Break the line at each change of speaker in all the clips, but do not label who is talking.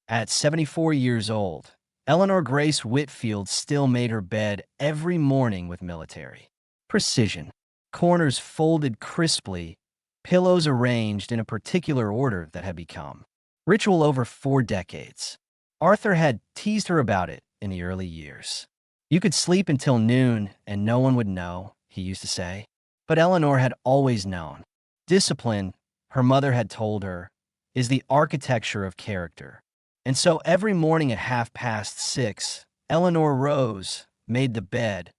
At 74 years old, Eleanor Grace Whitfield still made her bed every morning with military precision. Corners folded crisply, pillows arranged in a particular order that had become ritual over 4 decades. Arthur had teased her about it in the early years. You could sleep until noon and no one would know, he used to say. But Eleanor had always known. Discipline, her mother had told her, is the architecture of character. And so every morning at 6:30, Eleanor rose, made the bed,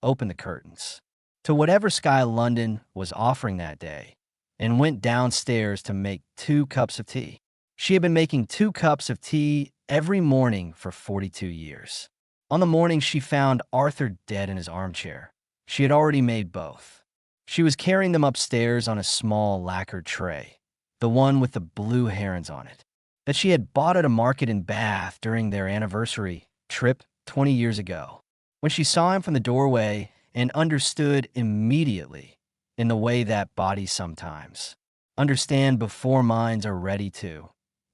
opened the curtains to whatever sky London was offering that day, and went downstairs to make 2 cups of tea. She had been making 2 cups of tea every morning for 42 years. On the morning she found Arthur dead in his armchair, she had already made both. She was carrying them upstairs on a small lacquered tray, the one with the blue herons on it, that she had bought at a market in Bath during their anniversary trip 20 years ago. When she saw him from the doorway and understood immediately, in the way that bodies sometimes understand before minds are ready to,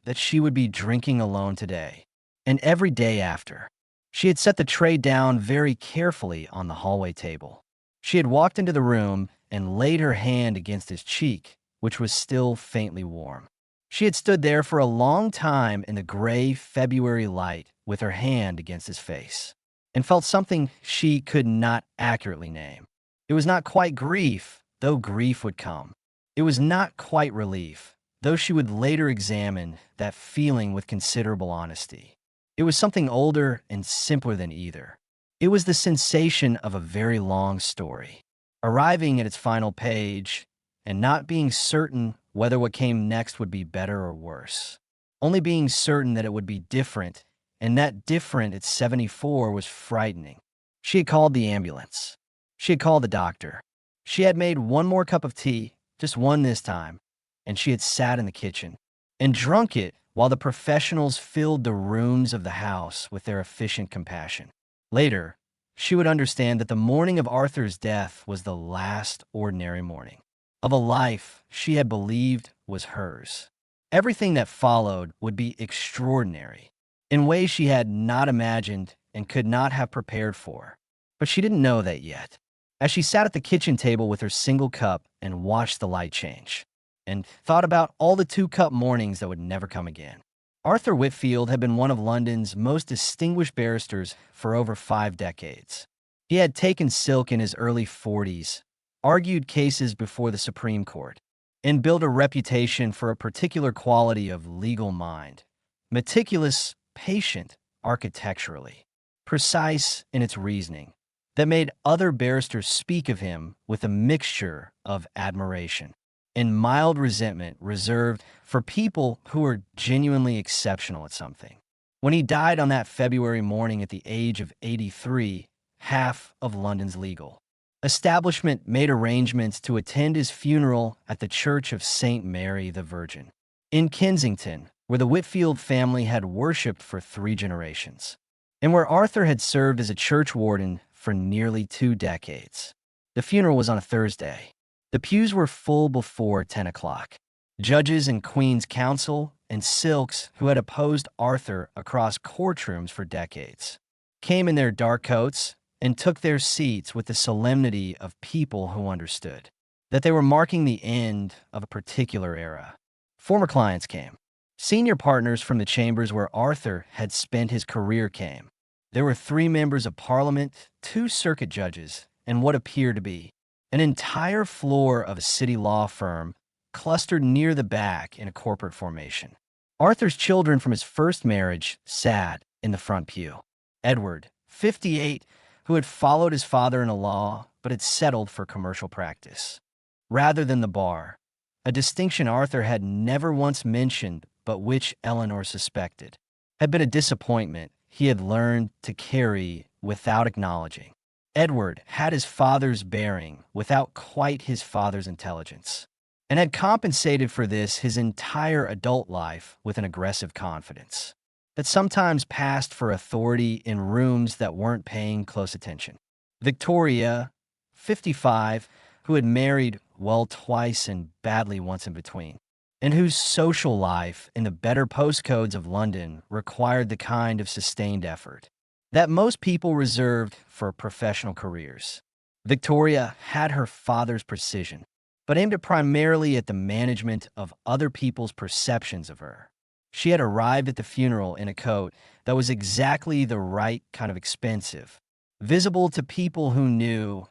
that she would be drinking alone today and every day after. She had set the tray down very carefully on the hallway table. She had walked into the room and laid her hand against his cheek, which was still faintly warm. She had stood there for a long time in the gray February light with her hand against his face, and felt something she could not accurately name. It was not quite grief, though grief would come. It was not quite relief, though she would later examine that feeling with considerable honesty. It was something older and simpler than either. It was the sensation of a very long story, arriving at its final page and not being certain whether what came next would be better or worse. Only being certain that it would be different, and that different at 74 was frightening. She had called the ambulance. She had called the doctor. She had made one more cup of tea, just one this time, and she had sat in the kitchen and drunk it while the professionals filled the rooms of the house with their efficient compassion. Later, she would understand that the morning of Arthur's death was the last ordinary morning of a life she had believed was hers. Everything that followed would be extraordinary, in ways she had not imagined and could not have prepared for. But she didn't know that yet. As she sat at the kitchen table with her single cup and watched the light change, and thought about all the 2-cup mornings that would never come again. Arthur Whitfield had been one of London's most distinguished barristers for over 5 decades. He had taken silk in his early 40s, argued cases before the Supreme Court, and built a reputation for a particular quality of legal mind: meticulous, patient architecturally, precise in its reasoning, that made other barristers speak of him with a mixture of admiration and mild resentment reserved for people who were genuinely exceptional at something. When he died on that February morning at the age of 83, half of London's legal establishment made arrangements to attend his funeral at the Church of St. Mary the Virgin in Kensington, where the Whitfield family had worshipped for 3 generations, and where Arthur had served as a church warden for nearly 2 decades. The funeral was on a Thursday. The pews were full before 10 o'clock. Judges and Queen's Counsel and silks who had opposed Arthur across courtrooms for decades came in their dark coats and took their seats with the solemnity of people who understood that they were marking the end of a particular era. Former clients came. Senior partners from the chambers where Arthur had spent his career came. There were 3 members of Parliament, 2 circuit judges, and what appeared to be an entire floor of a city law firm clustered near the back in a corporate formation. Arthur's children from his first marriage sat in the front pew. Edward, 58, who had followed his father in the law but had settled for commercial practice rather than the bar, a distinction Arthur had never once mentioned but which Eleanor suspected had been a disappointment he had learned to carry without acknowledging. Edward had his father's bearing without quite his father's intelligence, and had compensated for this his entire adult life with an aggressive confidence that sometimes passed for authority in rooms that weren't paying close attention. Victoria, 55, who had married well twice and badly once in between, and whose social life in the better postcodes of London required the kind of sustained effort that most people reserved for professional careers. Victoria had her father's precision, but aimed it primarily at the management of other people's perceptions of her. She had arrived at the funeral in a coat that was exactly the right kind of expensive, visible to people who knew,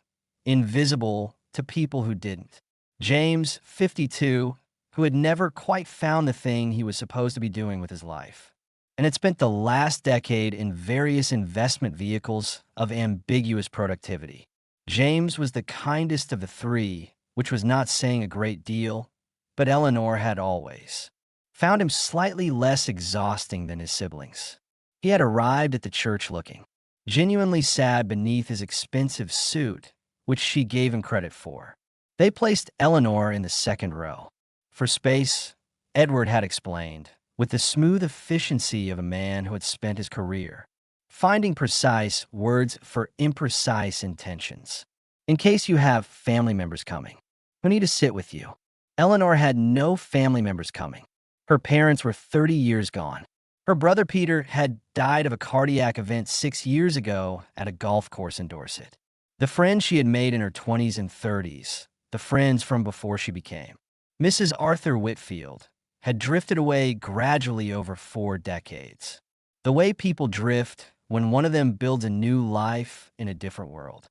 invisible to people who didn't. James, 52, who had never quite found the thing he was supposed to be doing with his life, and had spent the last decade in various investment vehicles of ambiguous productivity. James was the kindest of the three, which was not saying a great deal, but Eleanor had always found him slightly less exhausting than his siblings. He had arrived at the church looking genuinely sad beneath his expensive suit, which she gave him credit for. They placed Eleanor in the second row. For space, Edward had explained, with the smooth efficiency of a man who had spent his career finding precise words for imprecise intentions. In case you have family members coming who need to sit with you. Eleanor had no family members coming. Her parents were 30 years gone. Her brother Peter had died of a cardiac event 6 years ago at a golf course in Dorset. The friends she had made in her 20s and 30s, the friends from before she became Mrs. Arthur Whitfield, had drifted away gradually over 4 decades. The way people drift when one of them builds a new life in a different world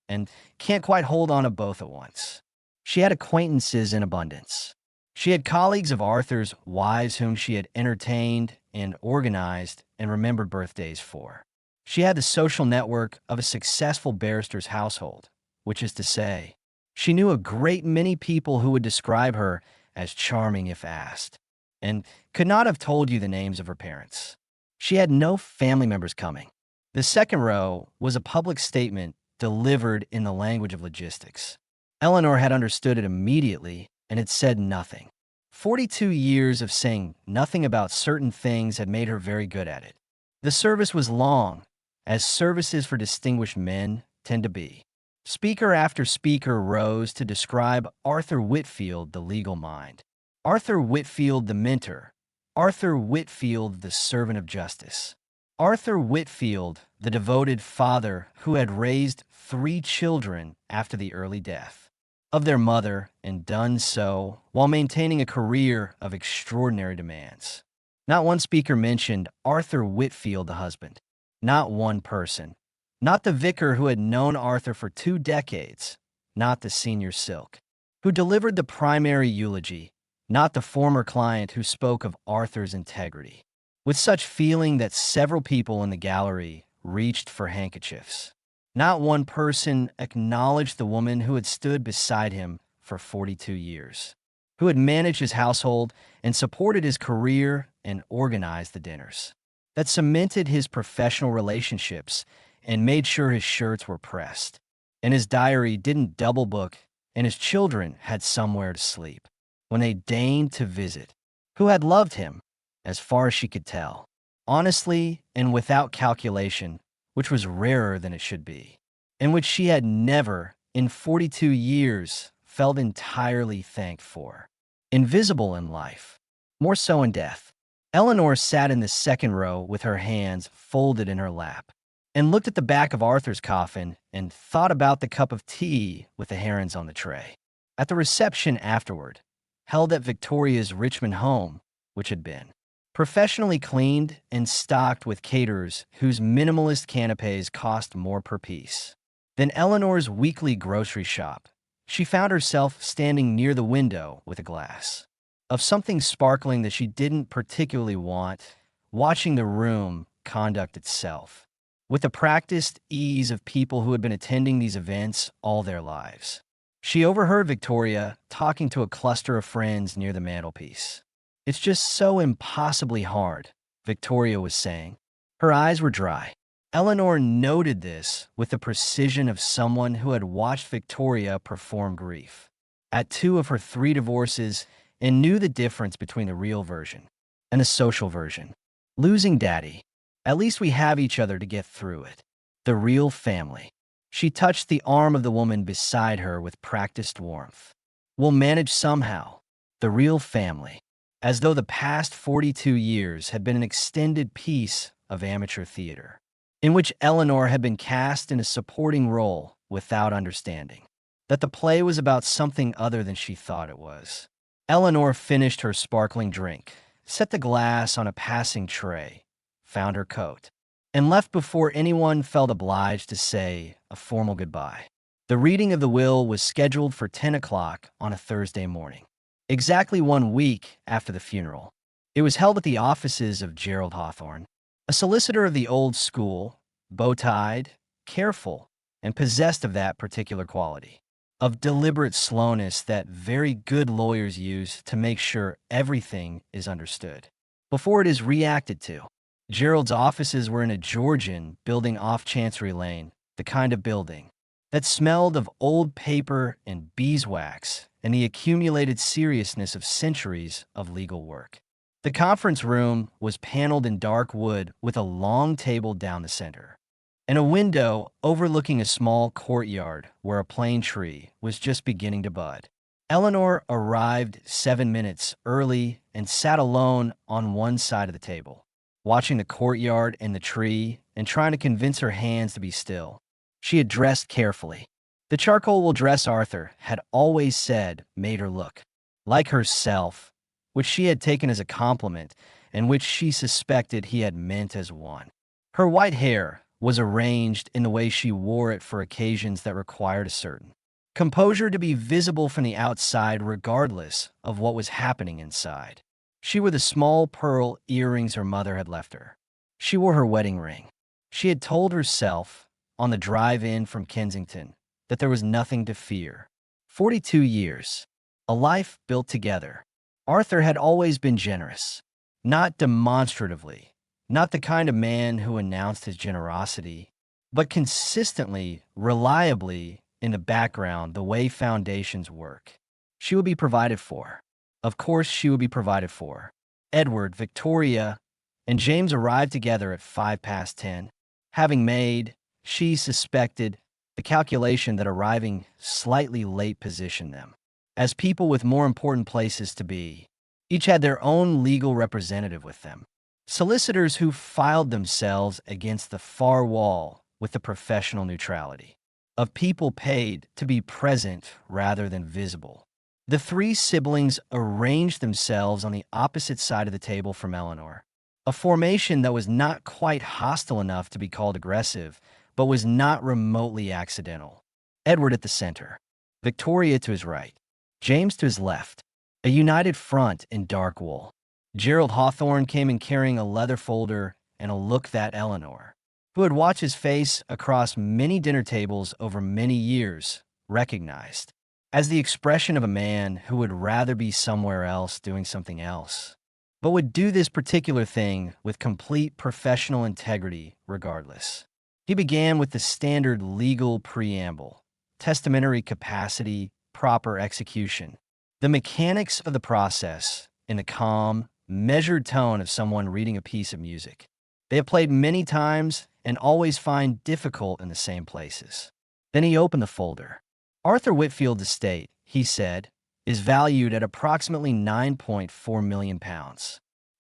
and can't quite hold on to both at once. She had acquaintances in abundance. She had colleagues of Arthur's wives whom she had entertained and organized and remembered birthdays for. She had the social network of a successful barrister's household, which is to say, she knew a great many people who would describe her as charming if asked, and could not have told you the names of her parents. She had no family members coming. The second row was a public statement delivered in the language of logistics. Eleanor had understood it immediately and had said nothing. 42 years of saying nothing about certain things had made her very good at it. The service was long, as services for distinguished men tend to be. Speaker after speaker rose to describe Arthur Whitfield, the legal mind, Arthur Whitfield, the mentor, Arthur Whitfield, the servant of justice, Arthur Whitfield, the devoted father who had raised 3 children after the early death of their mother and done so while maintaining a career of extraordinary demands. Not one speaker mentioned Arthur Whitfield, the husband. Not one person. Not the vicar who had known Arthur for 2 decades. Not the senior silk, who delivered the primary eulogy. Not the former client who spoke of Arthur's integrity, with such feeling that several people in the gallery reached for handkerchiefs. Not one person acknowledged the woman who had stood beside him for 42 years, who had managed his household and supported his career and organized the dinners that cemented his professional relationships and made sure his shirts were pressed, and his diary didn't double book, and his children had somewhere to sleep when they deigned to visit, who had loved him, as far as she could tell, honestly and without calculation, which was rarer than it should be, and which she had never, in 42 years, felt entirely thanked for. Invisible in life, more so in death. Eleanor sat in the second row with her hands folded in her lap, and looked at the back of Arthur's coffin and thought about the cup of tea with the herons on the tray. At the reception afterward, held at Victoria's Richmond home, which had been professionally cleaned and stocked with caterers whose minimalist canapes cost more per piece than Eleanor's weekly grocery shop, she found herself standing near the window with a glass of something sparkling that she didn't particularly want, watching the room conduct itself, with the practiced ease of people who had been attending these events all their lives. She overheard Victoria talking to a cluster of friends near the mantelpiece. "It's just so impossibly hard," Victoria was saying. Her eyes were dry. Eleanor noted this with the precision of someone who had watched Victoria perform grief at 2 of her 3 divorces and knew the difference between the real version and the social version. Losing Daddy. At least we have each other to get through it. The real family. She touched the arm of the woman beside her with practiced warmth. We'll manage somehow. The real family. as though the past 42 years had been an extended piece of amateur theater, in which Eleanor had been cast in a supporting role without understanding that the play was about something other than she thought it was. Eleanor finished her sparkling drink, set the glass on a passing tray, found her coat, and left before anyone felt obliged to say a formal goodbye. The reading of the will was scheduled for 10 o'clock on a Thursday morning, exactly 1 week after the funeral. It was held at the offices of Gerald Hawthorne, a solicitor of the old school, bow-tied, careful, and possessed of that particular quality of deliberate slowness that very good lawyers use to make sure everything is understood before it is reacted to. Gerald's offices were in a Georgian building off Chancery Lane, the kind of building that smelled of old paper and beeswax and the accumulated seriousness of centuries of legal work. The conference room was paneled in dark wood with a long table down the center, and a window overlooking a small courtyard where a plane tree was just beginning to bud. Eleanor arrived 7 minutes early and sat alone on one side of the table, watching the courtyard and the tree and trying to convince her hands to be still. She had dressed carefully. The charcoal wool dress Arthur had always said made her look like herself, which she had taken as a compliment and which she suspected he had meant as one. Her white hair was arranged in the way she wore it for occasions that required a certain composure to be visible from the outside regardless of what was happening inside. She wore the small pearl earrings her mother had left her. She wore her wedding ring. She had told herself on the drive-in from Kensington that there was nothing to fear. 42 years, a life built together. Arthur had always been generous, not demonstratively, not the kind of man who announced his generosity, but consistently, reliably in the background the way foundations work. She would be provided for. Of course she would be provided for. Edward, Victoria, and James arrived together at 10:05, having made, she suspected, the calculation that arriving slightly late positioned them as people with more important places to be. Each had their own legal representative with them. Solicitors who filed themselves against the far wall with the professional neutrality of people paid to be present rather than visible. The three siblings arranged themselves on the opposite side of the table from Eleanor, a formation that was not quite hostile enough to be called aggressive, but was not remotely accidental. Edward at the center, Victoria to his right, James to his left, a united front in dark wool. Gerald Hawthorne came in carrying a leather folder and a look that Eleanor, who had watched his face across many dinner tables over many years, recognized as the expression of a man who would rather be somewhere else doing something else, but would do this particular thing with complete professional integrity regardless. He began with the standard legal preamble, testamentary capacity, proper execution, the mechanics of the process in the calm, measured tone of someone reading a piece of music they have played many times and always find difficult in the same places. Then he opened the folder. Arthur Whitfield's estate, he said, is valued at approximately £9.4 million.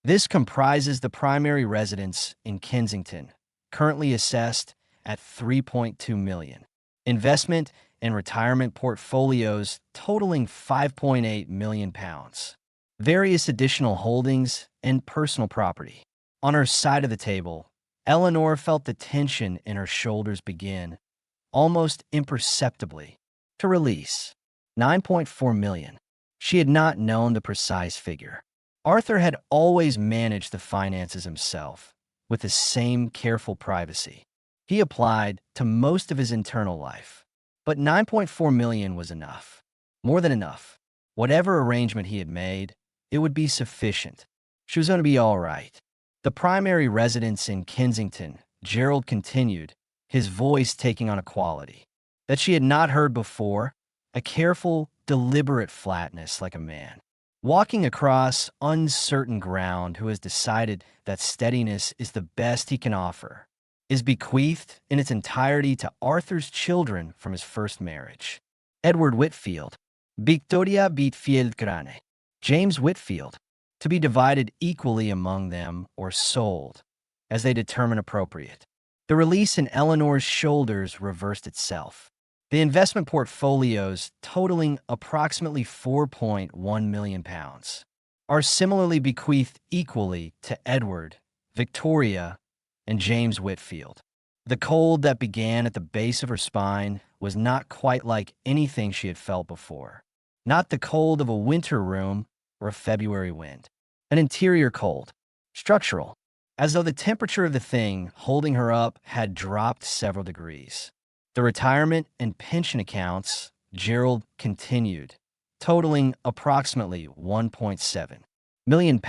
This comprises the primary residence in Kensington, currently assessed at £3.2 million. Investment and retirement portfolios totaling £5.8 million. Various additional holdings, and personal property. On her side of the table, Eleanor felt the tension in her shoulders begin, almost imperceptibly, to release. 9.4 million. She had not known the precise figure. Arthur had always managed the finances himself, with the same careful privacy he applied to most of his internal life. But 9.4 million was enough. More than enough. Whatever arrangement he had made, it would be sufficient. She was going to be all right. The primary residence in Kensington, Gerald continued, his voice taking on a quality that she had not heard before, a careful, deliberate flatness like a man walking across uncertain ground who has decided that steadiness is the best he can offer, is bequeathed in its entirety to Arthur's children from his first marriage. Edward Whitfield, Victoria Whitfield Grane, James Whitfield, to be divided equally among them or sold, as they determine appropriate. The release in Eleanor's shoulders reversed itself. The investment portfolios, totaling approximately £4.1 million, are similarly bequeathed equally to Edward, Victoria, and James Whitfield. The cold that began at the base of her spine was not quite like anything she had felt before. Not the cold of a winter room or a February wind. An interior cold, structural, as though the temperature of the thing holding her up had dropped several degrees. The retirement and pension accounts, Gerald continued, totaling approximately £1.7 million.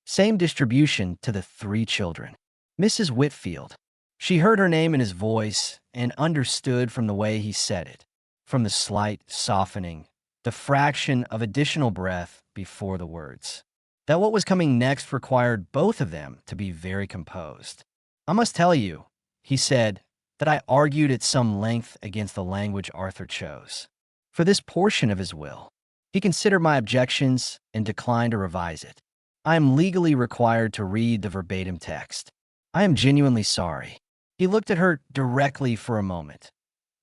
Same distribution to the 3 children. Mrs. Whitfield. She heard her name in his voice and understood from the way he said it, from the slight softening, the fraction of additional breath before the words, that what was coming next required both of them to be very composed. "I must tell you," he said, "that I argued at some length against the language Arthur chose. For this portion of his will, he considered my objections and declined to revise it. I am legally required to read the verbatim text. I am genuinely sorry." He looked at her directly for a moment,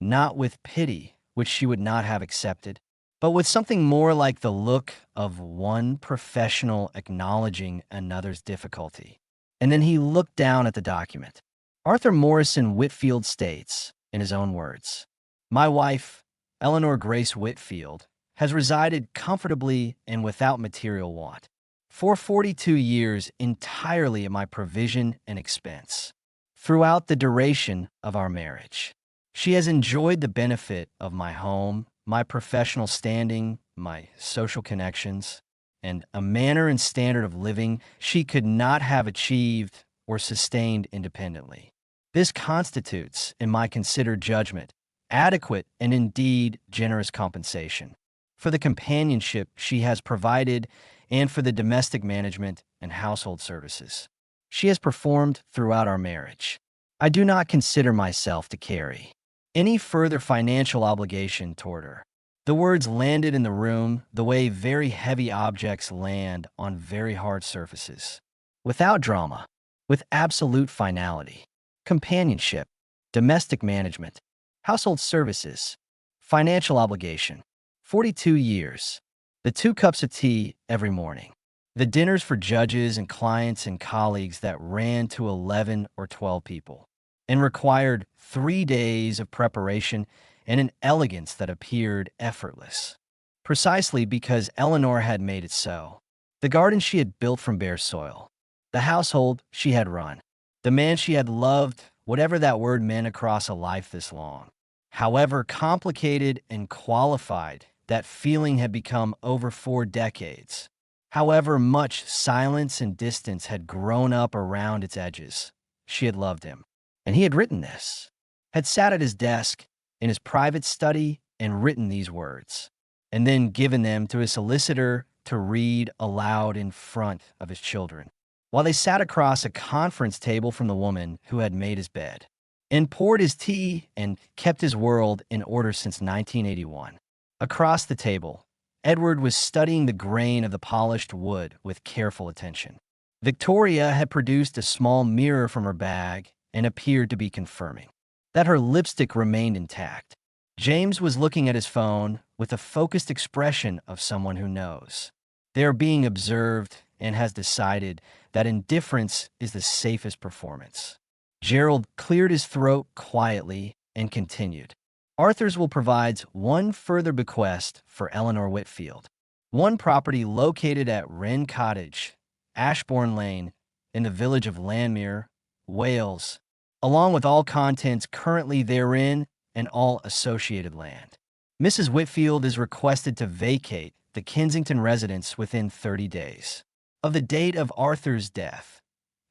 not with pity, which she would not have accepted, but with something more like the look of one professional acknowledging another's difficulty. And then he looked down at the document. Arthur Morrison Whitfield states, in his own words, "My wife, Eleanor Grace Whitfield, has resided comfortably and without material want for 42 years entirely at my provision and expense. Throughout the duration of our marriage, she has enjoyed the benefit of my home, my professional standing, my social connections, and a manner and standard of living she could not have achieved or sustained independently. This constitutes, in my considered judgment, adequate and indeed generous compensation for the companionship she has provided and for the domestic management and household services she has performed throughout our marriage. I do not consider myself to carry any further financial obligation toward her." The words landed in the room the way very heavy objects land on very hard surfaces, without drama, with absolute finality. Companionship, domestic management, household services, financial obligation. 42 years. The 2 cups of tea every morning. The dinners for judges and clients and colleagues that ran to 11 or 12 people and required 3 days of preparation and an elegance that appeared effortless, precisely because Eleanor had made it so. The garden she had built from bare soil, the household she had run, the man she had loved, whatever that word meant across a life this long. However complicated and qualified that feeling had become over 4 decades, however much silence and distance had grown up around its edges, she had loved him. And he had written this, had sat at his desk in his private study and written these words, and then given them to his solicitor to read aloud in front of his children, while they sat across a conference table from the woman who had made his bed, and poured his tea and kept his world in order since 1981. Across the table, Edward was studying the grain of the polished wood with careful attention. Victoria had produced a small mirror from her bag and appeared to be confirming that her lipstick remained intact. James was looking at his phone with a focused expression of someone who knows they are being observed and has decided that indifference is the safest performance. Gerald cleared his throat quietly and continued. Arthur's will provides one further bequest for Eleanor Whitfield, one property located at Wren Cottage, Ashbourne Lane, in the village of Landmere, Wales, along with all contents currently therein and all associated land. Mrs. Whitfield is requested to vacate the Kensington residence within 30 days of the date of Arthur's death,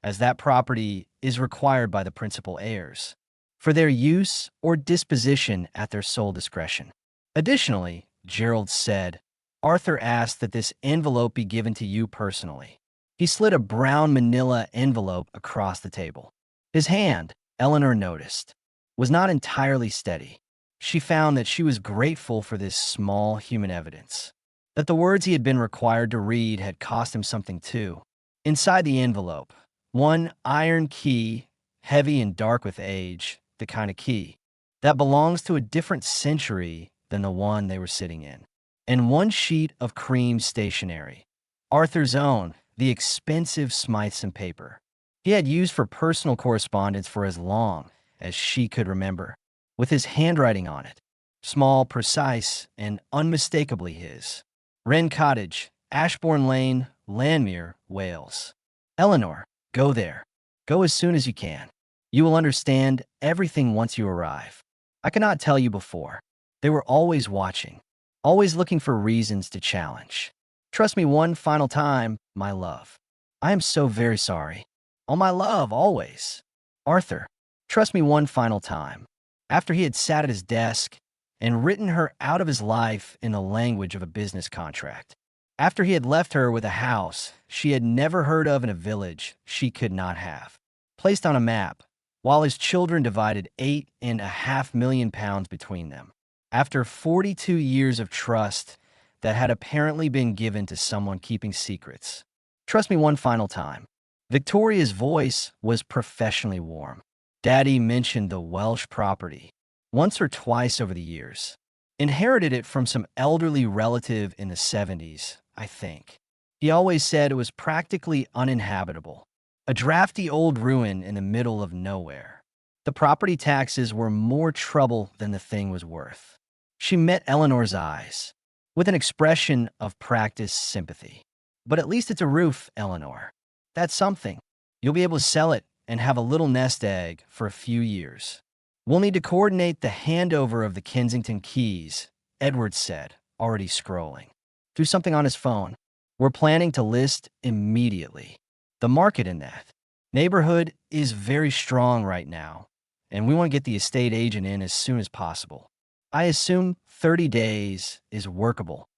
as that property is required by the principal heirs for their use or disposition at their sole discretion. Additionally, Gerald said, Arthur asked that this envelope be given to you personally. He slid a brown manila envelope across the table. His hand, Eleanor noticed, was not entirely steady. She found that she was grateful for this small human evidence. that the words he had been required to read had cost him something too. Inside the envelope, one iron key, heavy and dark with age, the kind of key that belongs to a different century than the one they were sitting in, and one sheet of cream stationery, Arthur's own, the expensive Smythson paper he had used for personal correspondence for as long as she could remember, with his handwriting on it, small, precise, and unmistakably his. Wren Cottage, Ashbourne Lane, Lanmere, Wales. Eleanor, go there. Go as soon as you can. You will understand everything once you arrive. I cannot tell you before. They were always watching, always looking for reasons to challenge. Trust me one final time, my love. I am so very sorry. Oh, my love, always. Arthur, trust me one final time. After he had sat at his desk and written her out of his life in the language of a business contract. After he had left her with a house she had never heard of in a village she could not have, placed on a map, while his children divided £8.5 million between them. After 42 years of trust that had apparently been given to someone keeping secrets. Trust me one final time. Victoria's voice was professionally warm. Daddy mentioned the Welsh property once or twice over the years. Inherited it from some elderly relative in the 70s, I think. He always said it was practically uninhabitable. A drafty old ruin in the middle of nowhere. The property taxes were more trouble than the thing was worth. She met Eleanor's eyes with an expression of practiced sympathy. But at least it's a roof, Eleanor. That's something. You'll be able to sell it and have a little nest egg for a few years. We'll need to coordinate the handover of the Kensington keys, Edward said, already scrolling. Do something on his phone. We're planning to list immediately. The market in that neighborhood is very strong right now, and we want to get the estate agent in as soon as possible. I assume 30 days is workable.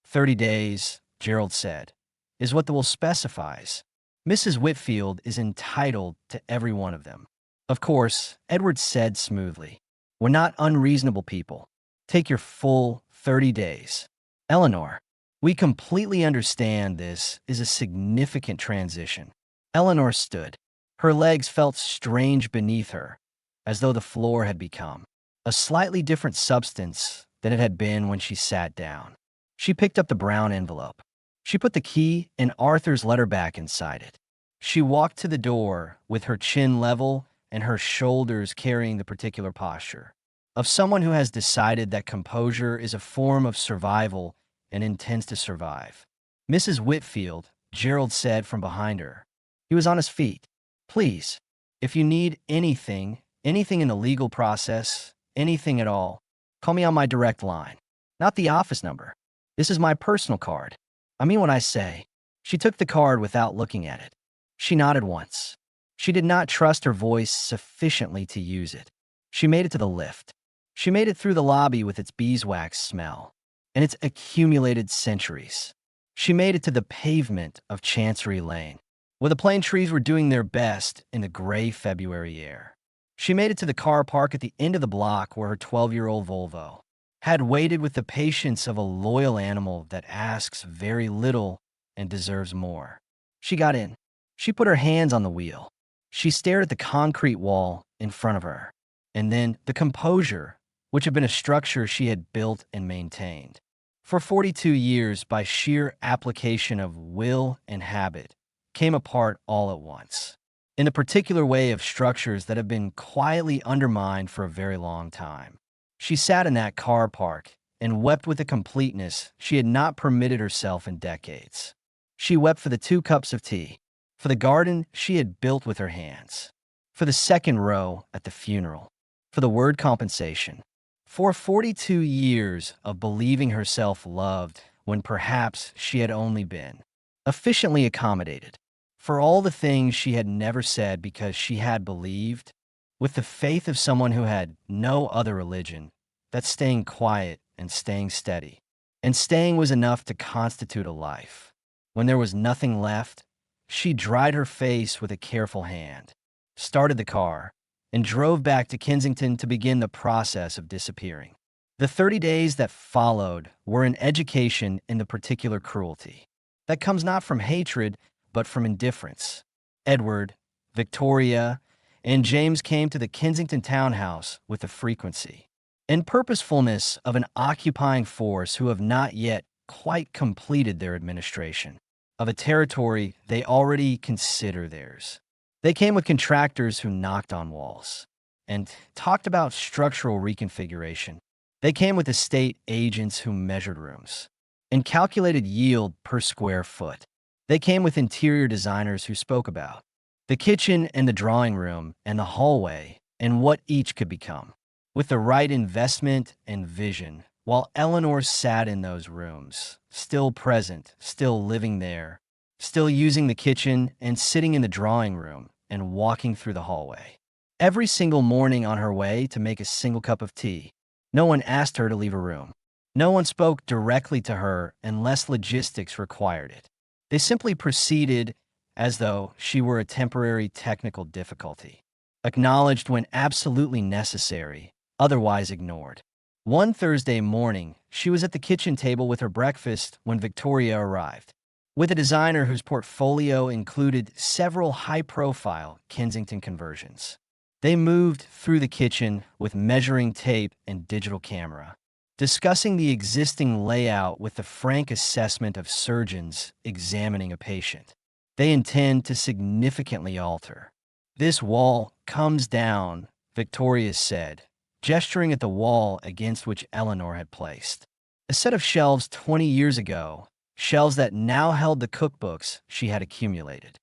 30 days, Gerald said, is what the will specifies. Mrs. Whitfield is entitled to every one of them. Of course, Edward said smoothly. We're not unreasonable people. Take your full 30 days. Eleanor, we completely understand this is a significant transition. Eleanor stood. Her legs felt strange beneath her, as though the floor had become a slightly different substance than it had been when she sat down. She picked up the brown envelope. She put the key and Arthur's letter back inside it. She walked to the door with her chin level and her shoulders carrying the particular posture of someone who has decided that composure is a form of survival and intends to survive. Mrs. Whitfield, Gerald said from behind her. He was on his feet. Please, if you need anything in the legal process, anything at all, call me on my direct line, not the office number. This is my personal card. I mean what I say. She took the card without looking at it. She nodded once. She did not trust her voice sufficiently to use it. She made it to the lift. She made it through the lobby with its beeswax smell and its accumulated centuries. She made it to the pavement of Chancery Lane, where the plane trees were doing their best in the gray February air. She made it to the car park at the end of the block where her 12-year-old Volvo had waited with the patience of a loyal animal that asks very little and deserves more. She got in. She put her hands on the wheel. She stared at the concrete wall in front of her, and then the composure, which had been a structure she had built and maintained for 42 years by sheer application of will and habit, came apart all at once, in the particular way of structures that have been quietly undermined for a very long time. She sat in that car park and wept with a completeness she had not permitted herself in decades. She wept for the 2 cups of tea, for the garden she had built with her hands, for the second row at the funeral, for the word compensation, for 42 years of believing herself loved when perhaps she had only been efficiently accommodated, for all the things she had never said because she had believed, with the faith of someone who had no other religion, that staying quiet and staying steady, and staying was enough to constitute a life. When there was nothing left, she dried her face with a careful hand, started the car, and drove back to Kensington to begin the process of disappearing. The 30 days that followed were an education in the particular cruelty that comes not from hatred, but from indifference. Edward, Victoria, and James came to the Kensington townhouse with the frequency and purposefulness of an occupying force who have not yet quite completed their administration of a territory they already consider theirs. They came with contractors who knocked on walls and talked about structural reconfiguration. They came with estate agents who measured rooms and calculated yield per square foot. They came with interior designers who spoke about the kitchen and the drawing room and the hallway and what each could become, with the right investment and vision, while Eleanor sat in those rooms, still present, still living there, still using the kitchen and sitting in the drawing room and walking through the hallway. Every single morning on her way to make a single cup of tea, no one asked her to leave a room. No one spoke directly to her unless logistics required it. They simply proceeded as though she were a temporary technical difficulty, acknowledged when absolutely necessary, otherwise ignored. One Thursday morning, she was at the kitchen table with her breakfast when Victoria arrived, with a designer whose portfolio included several high-profile Kensington conversions. They moved through the kitchen with measuring tape and digital camera, discussing the existing layout with the frank assessment of surgeons examining a patient. They intend to significantly alter. This wall comes down, Victoria said, gesturing at the wall against which Eleanor had placed a set of shelves 20 years ago, shelves that now held the cookbooks she had accumulated.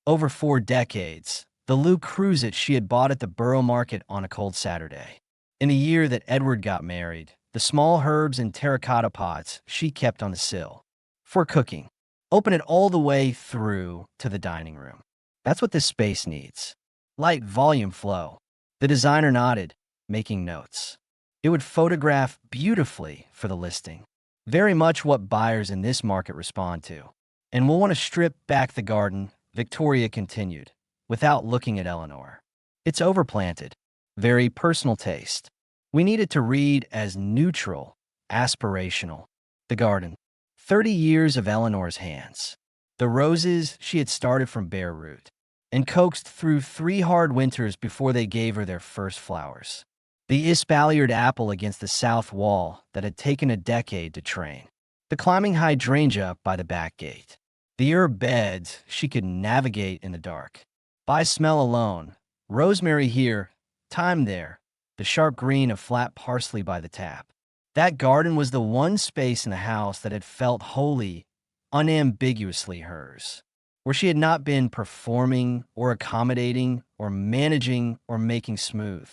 Over 4 decades, the Lou Creuset she had bought at the Borough Market on a cold Saturday. In the year that Edward got married, the small herbs and terracotta pots she kept on the sill for cooking. Open it all the way through to the dining room. That's what this space needs. Light, volume, flow. The designer nodded, making notes. It would photograph beautifully for the listing. Very much what buyers in this market respond to. And we'll want to strip back the garden, Victoria continued, without looking at Eleanor. It's overplanted. Very personal taste. We need it to read as neutral, aspirational. The garden. 30 years of Eleanor's hands. The roses she had started from bare root and coaxed through 3 hard winters before they gave her their first flowers. The espaliered apple against the south wall that had taken a decade to train. The climbing hydrangea by the back gate. The herb beds she could navigate in the dark. By smell alone, rosemary here, thyme there, the sharp green of flat parsley by the tap. That garden was the one space in the house that had felt wholly, unambiguously hers, where she had not been performing or accommodating or managing or making smooth,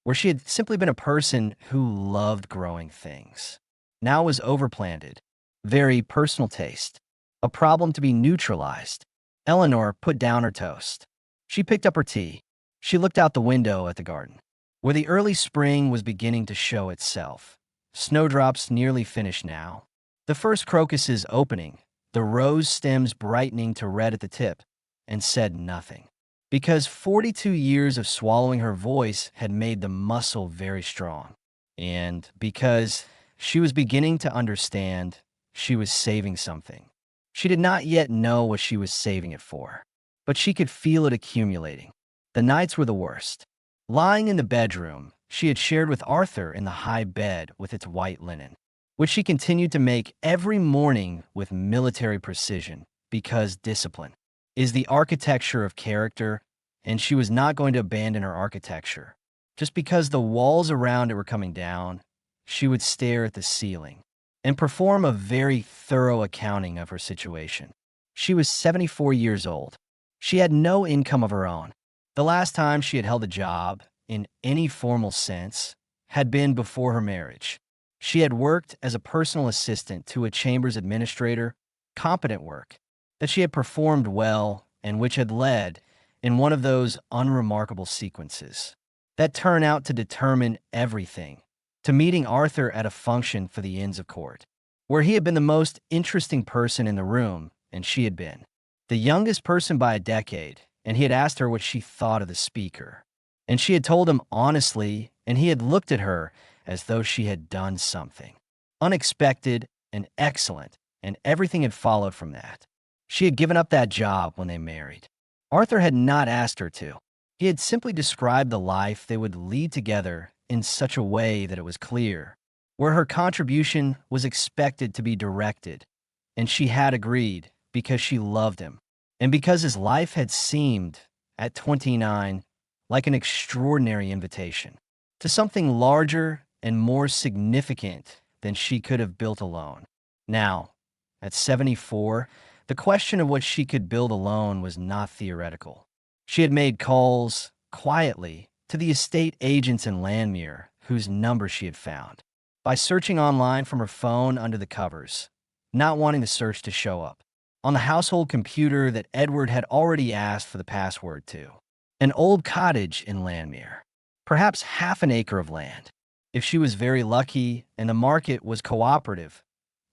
where she had simply been a person who loved growing things. Now was overplanted, very personal taste, a problem to be neutralized. Eleanor put down her toast. She picked up her tea. She looked out the window at the garden, where the early spring was beginning to show itself. Snowdrops nearly finished now. The first crocuses opening, the rose stems brightening to red at the tip, and said nothing. Because 42 years of swallowing her voice had made the muscle very strong. And because she was beginning to understand she was saving something. She did not yet know what she was saving it for, but she could feel it accumulating. The nights were the worst. Lying in the bedroom she had shared with Arthur in the high bed with its white linen, which she continued to make every morning with military precision, because discipline is the architecture of character, and she was not going to abandon her architecture. Just because the walls around it were coming down, she would stare at the ceiling and perform a very thorough accounting of her situation. She was 74 years old. She had no income of her own. The last time she had held a job, in any formal sense, had been before her marriage. She had worked as a personal assistant to a chamber's administrator, competent work that she had performed well and which had led in one of those unremarkable sequences that turn out to determine everything, to meeting Arthur at a function for the Inns of Court, where he had been the most interesting person in the room, and she had been the youngest person by a decade, and he had asked her what she thought of the speaker. And she had told him honestly, and he had looked at her as though she had done something unexpected and excellent, and everything had followed from that. She had given up that job when they married. Arthur had not asked her to. He had simply described the life they would lead together in such a way that it was clear, where her contribution was expected to be directed, and she had agreed because she loved him, and because his life had seemed, at 29, like an extraordinary invitation to something larger and more significant than she could have built alone. Now, at 74, the question of what she could build alone was not theoretical. She had made calls, quietly, to the estate agents in Landmere whose number she had found, by searching online from her phone under the covers, not wanting the search to show up on the household computer that Edward had already asked for the password to. An old cottage in Landmere, perhaps half an acre of land. If she was very lucky and the market was cooperative,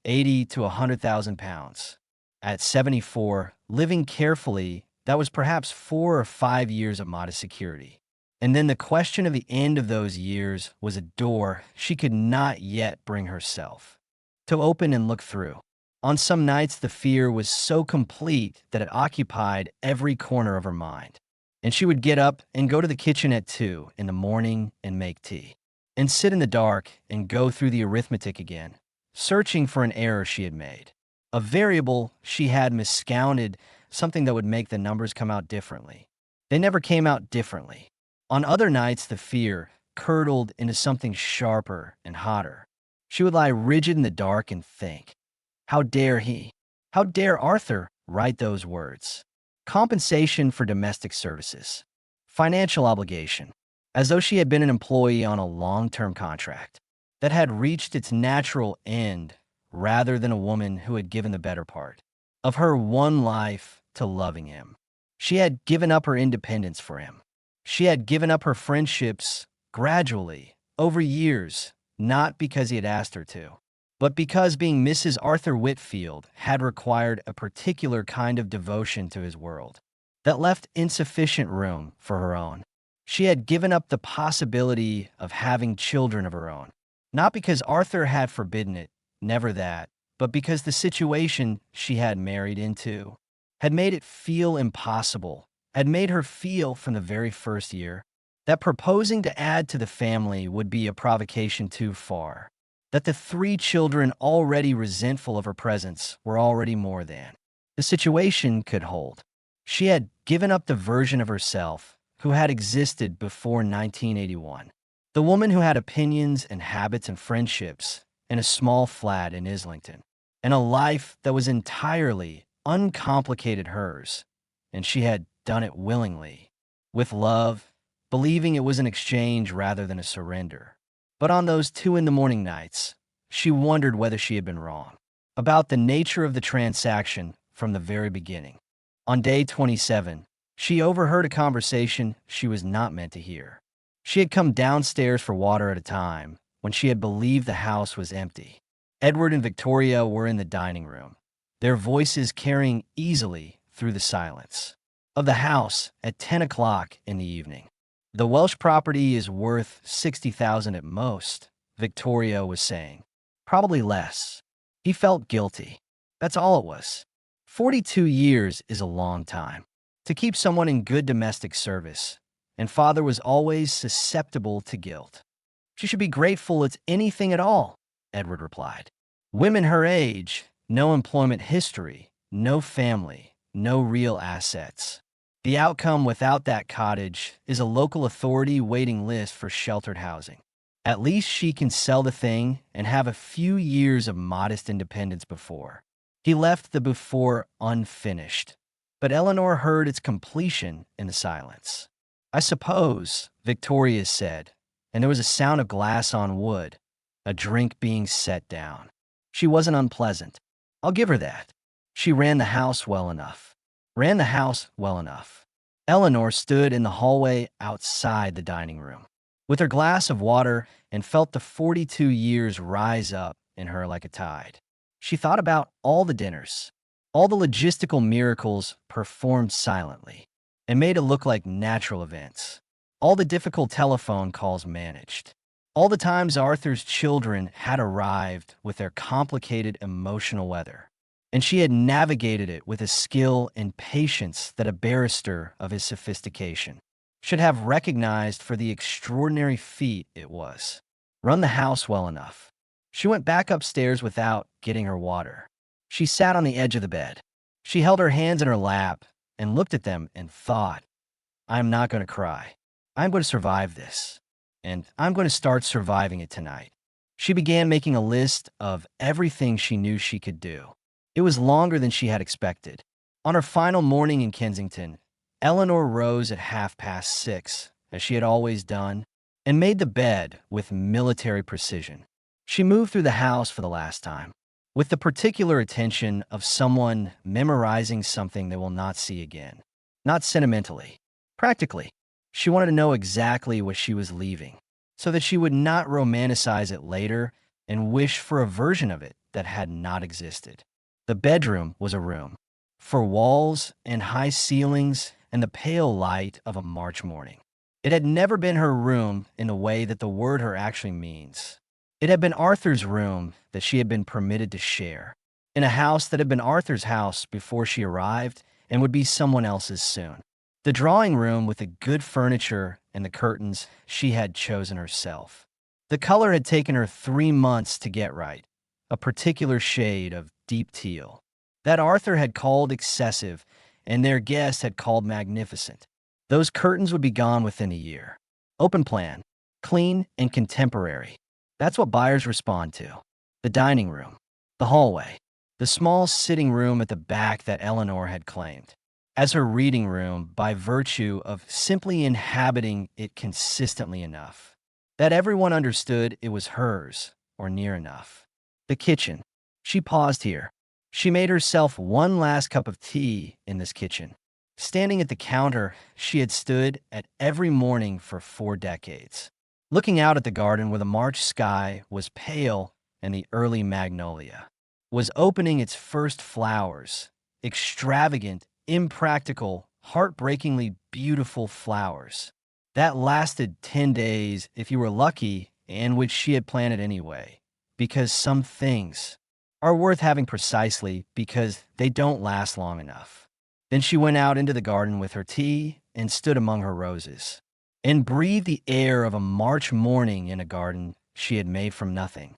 80 to 100,000 pounds. At 74, living carefully, that was perhaps 4 or 5 years of modest security. And then the question of the end of those years was a door she could not yet bring herself to open and look through. On some nights, the fear was so complete that it occupied every corner of her mind. And she would get up and go to the kitchen at 2 in the morning and make tea, and sit in the dark and go through the arithmetic again, searching for an error she had made, a variable she had miscounted, something that would make the numbers come out differently. They never came out differently. On other nights, the fear curdled into something sharper and hotter. She would lie rigid in the dark and think, how dare he, how dare Arthur write those words? Compensation for domestic services, financial obligation, as though she had been an employee on a long-term contract that had reached its natural end rather than a woman who had given the better part of her one life to loving him. She had given up her independence for him. She had given up her friendships gradually, over years, not because he had asked her to, but because being Mrs. Arthur Whitfield had required a particular kind of devotion to his world that left insufficient room for her own. She had given up the possibility of having children of her own, not because Arthur had forbidden it, never that, but because the situation she had married into had made it feel impossible, had made her feel from the very first year that proposing to add to the family would be a provocation too far, that the 3 children already resentful of her presence were already more than the situation could hold. She had given up the version of herself who had existed before 1981, the woman who had opinions and habits and friendships in a small flat in Islington, and a life that was entirely uncomplicated hers, and she had done it willingly, with love, believing it was an exchange rather than a surrender. But on those 2 in the morning nights, she wondered whether she had been wrong about the nature of the transaction from the very beginning. On day 27, she overheard a conversation she was not meant to hear. She had come downstairs for water at a time when she had believed the house was empty. Edward and Victoria were in the dining room, their voices carrying easily through the silence of the house at 10 o'clock in the evening. The Welsh property is worth 60,000 at most, Victoria was saying. Probably less. He felt guilty. That's all it was. 42 years is a long time to keep someone in good domestic service, and father was always susceptible to guilt. She should be grateful it's anything at all, Edward replied. Women her age, no employment history, no family, no real assets. The outcome without that cottage is a local authority waiting list for sheltered housing. At least she can sell the thing and have a few years of modest independence before. He left the before unfinished, but Eleanor heard its completion in the silence. I suppose, Victoria said, and there was a sound of glass on wood, a drink being set down. She wasn't unpleasant. I'll give her that. She ran the house well enough. Eleanor stood in the hallway outside the dining room, with her glass of water, and felt the 42 years rise up in her like a tide. She thought about all the dinners, all the logistical miracles performed silently, and made it look like natural events, all the difficult telephone calls managed, All the times Arthur's children had arrived with their complicated emotional weather, and she had navigated it with a skill and patience that a barrister of his sophistication should have recognized for the extraordinary feat it was. Run the house well enough. She went back upstairs without getting her water. She sat on the edge of the bed. She held her hands in her lap and looked at them and thought, I'm not going to cry. I'm going to survive this. And I'm going to start surviving it tonight. She began making a list of everything she knew she could do. It was longer than she had expected. On her final morning in Kensington, Eleanor rose at 6:30, as she had always done, and made the bed with military precision. She moved through the house for the last time, with the particular attention of someone memorizing something they will not see again. Not sentimentally, practically. She wanted to know exactly what she was leaving, so that she would not romanticize it later and wish for a version of it that had not existed. The bedroom was a room, for walls and high ceilings and the pale light of a March morning. It had never been her room in the way that the word her actually means. It had been Arthur's room that she had been permitted to share, in a house that had been Arthur's house before she arrived and would be someone else's soon. The drawing room with the good furniture and the curtains she had chosen herself. The color had taken her 3 months to get right, a particular shade of deep teal that Arthur had called excessive and their guest had called magnificent. Those curtains would be gone within a year. Open plan, clean and contemporary. That's what buyers respond to. The dining room, the hallway, the small sitting room at the back that Eleanor had claimed as her reading room by virtue of simply inhabiting it consistently enough that everyone understood it was hers or near enough. The kitchen. She paused here. She made herself one last cup of tea in this kitchen. Standing at the counter, she had stood at every morning for 4 decades, looking out at the garden where the March sky was pale and the early magnolia was opening its first flowers, extravagant, impractical, heartbreakingly beautiful flowers. That lasted 10 days if you were lucky, and which she had planted anyway, because some things are worth having precisely because they don't last long enough. Then she went out into the garden with her tea and stood among her roses and breathed the air of a March morning in a garden she had made from nothing.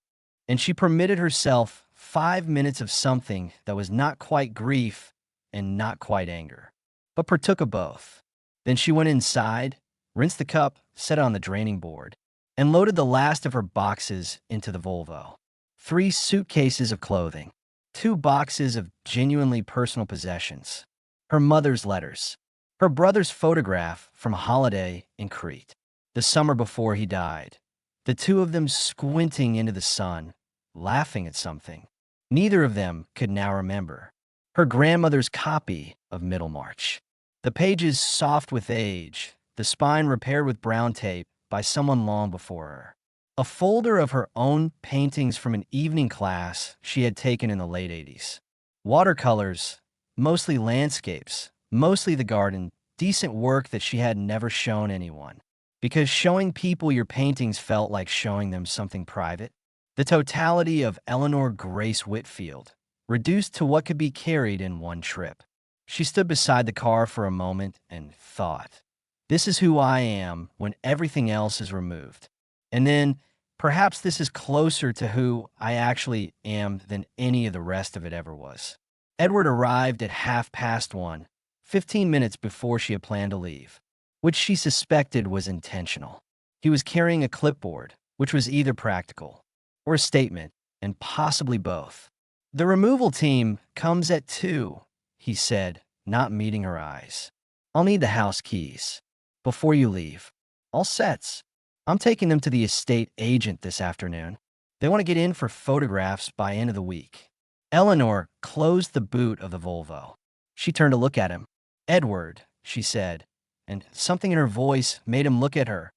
And she permitted herself 5 minutes of something that was not quite grief and not quite anger, but partook of both. Then she went inside, rinsed the cup, set it on the draining board, and loaded the last of her boxes into the Volvo. 3 suitcases of clothing, 2 boxes of genuinely personal possessions, her mother's letters, her brother's photograph from a holiday in Crete, the summer before he died, the 2 of them squinting into the sun, laughing at something. Neither of them could now remember. Her grandmother's copy of Middlemarch, the pages soft with age, the spine repaired with brown tape by someone long before her. A folder of her own paintings from an evening class she had taken in the late 80s. Watercolors, mostly landscapes, mostly the garden, decent work that she had never shown anyone, because showing people your paintings felt like showing them something private. The totality of Eleanor Grace Whitfield, reduced to what could be carried in one trip. She stood beside the car for a moment and thought, this is who I am when everything else is removed. And then, perhaps this is closer to who I actually am than any of the rest of it ever was. Edward arrived at 1:30, 15 minutes before she had planned to leave, which she suspected was intentional. He was carrying a clipboard, which was either practical or a statement, and possibly both. The removal team comes at 2, he said, not meeting her eyes. I'll need the house keys. Before you leave. All sets. I'm taking them to the estate agent this afternoon. They want to get in for photographs by end of the week. Eleanor closed the boot of the Volvo. She turned to look at him. Edward, she said, and something in her voice made him look at her.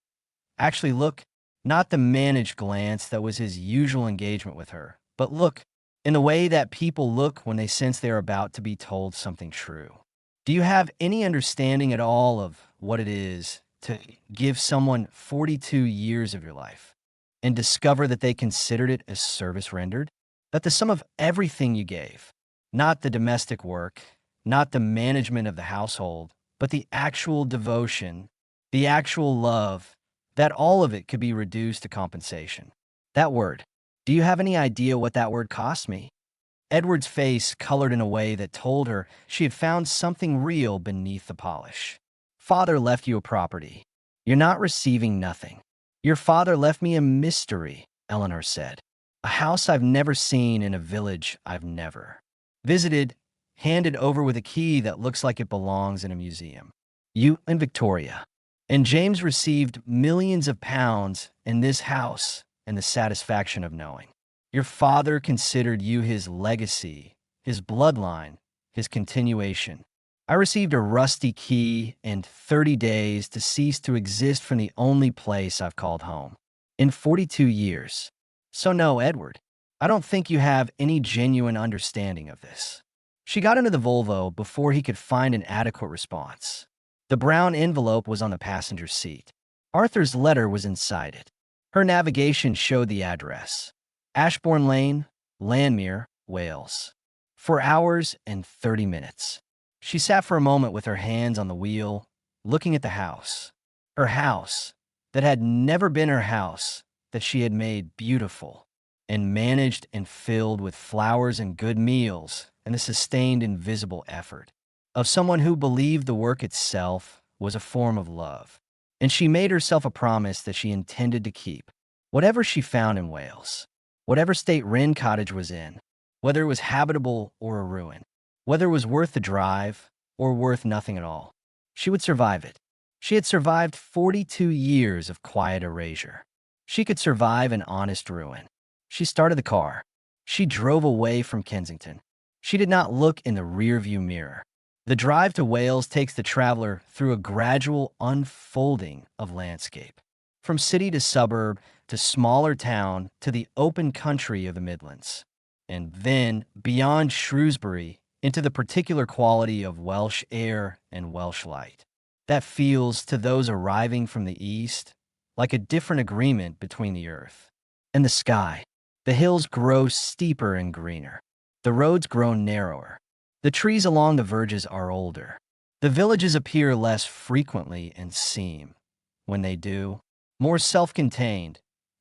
Actually look, not the managed glance that was his usual engagement with her, but look in the way that people look when they sense they're about to be told something true. Do you have any understanding at all of what it is to give someone 42 years of your life? and discover that they considered it as service rendered? That the sum of everything you gave, not the domestic work, not the management of the household, but the actual devotion, the actual love, that all of it could be reduced to compensation. That word. Do you have any idea what that word cost me? Edward's face colored in a way that told her she had found something real beneath the polish. Father left you a property. You're not receiving nothing. Your father left me a mystery, Eleanor said. A house I've never seen in a village I've never visited, handed over with a key that looks like it belongs in a museum. You and Victoria. And James received millions of pounds in this house and the satisfaction of knowing. Your father considered you his legacy, his bloodline, his continuation. I received a rusty key and 30 days to cease to exist from the only place I've called home. In 42 years. So no, Edward, I don't think you have any genuine understanding of this. She got into the Volvo before he could find an adequate response. The brown envelope was on the passenger seat. Arthur's letter was inside it. Her navigation showed the address. Ashbourne Lane, Landmere, Wales. 4 hours and 30 minutes. She sat for a moment with her hands on the wheel, looking at the house. Her house, that had never been her house, that she had made beautiful and managed and filled with flowers and good meals and the sustained invisible effort of someone who believed the work itself was a form of love. And she made herself a promise that she intended to keep, whatever she found in Wales. Whatever state Wren Cottage was in, whether it was habitable or a ruin, whether it was worth the drive or worth nothing at all, she would survive it. She had survived 42 years of quiet erasure. She could survive an honest ruin. She started the car. She drove away from Kensington. She did not look in the rearview mirror. The drive to Wales takes the traveler through a gradual unfolding of landscape. From city to suburb, to smaller town, to the open country of the Midlands. And then, beyond Shrewsbury, into the particular quality of Welsh air and Welsh light. That feels, to those arriving from the east, like a different agreement between the earth and the sky. The hills grow steeper and greener. The roads grow narrower. The trees along the verges are older. The villages appear less frequently and seem, when they do, more self-contained,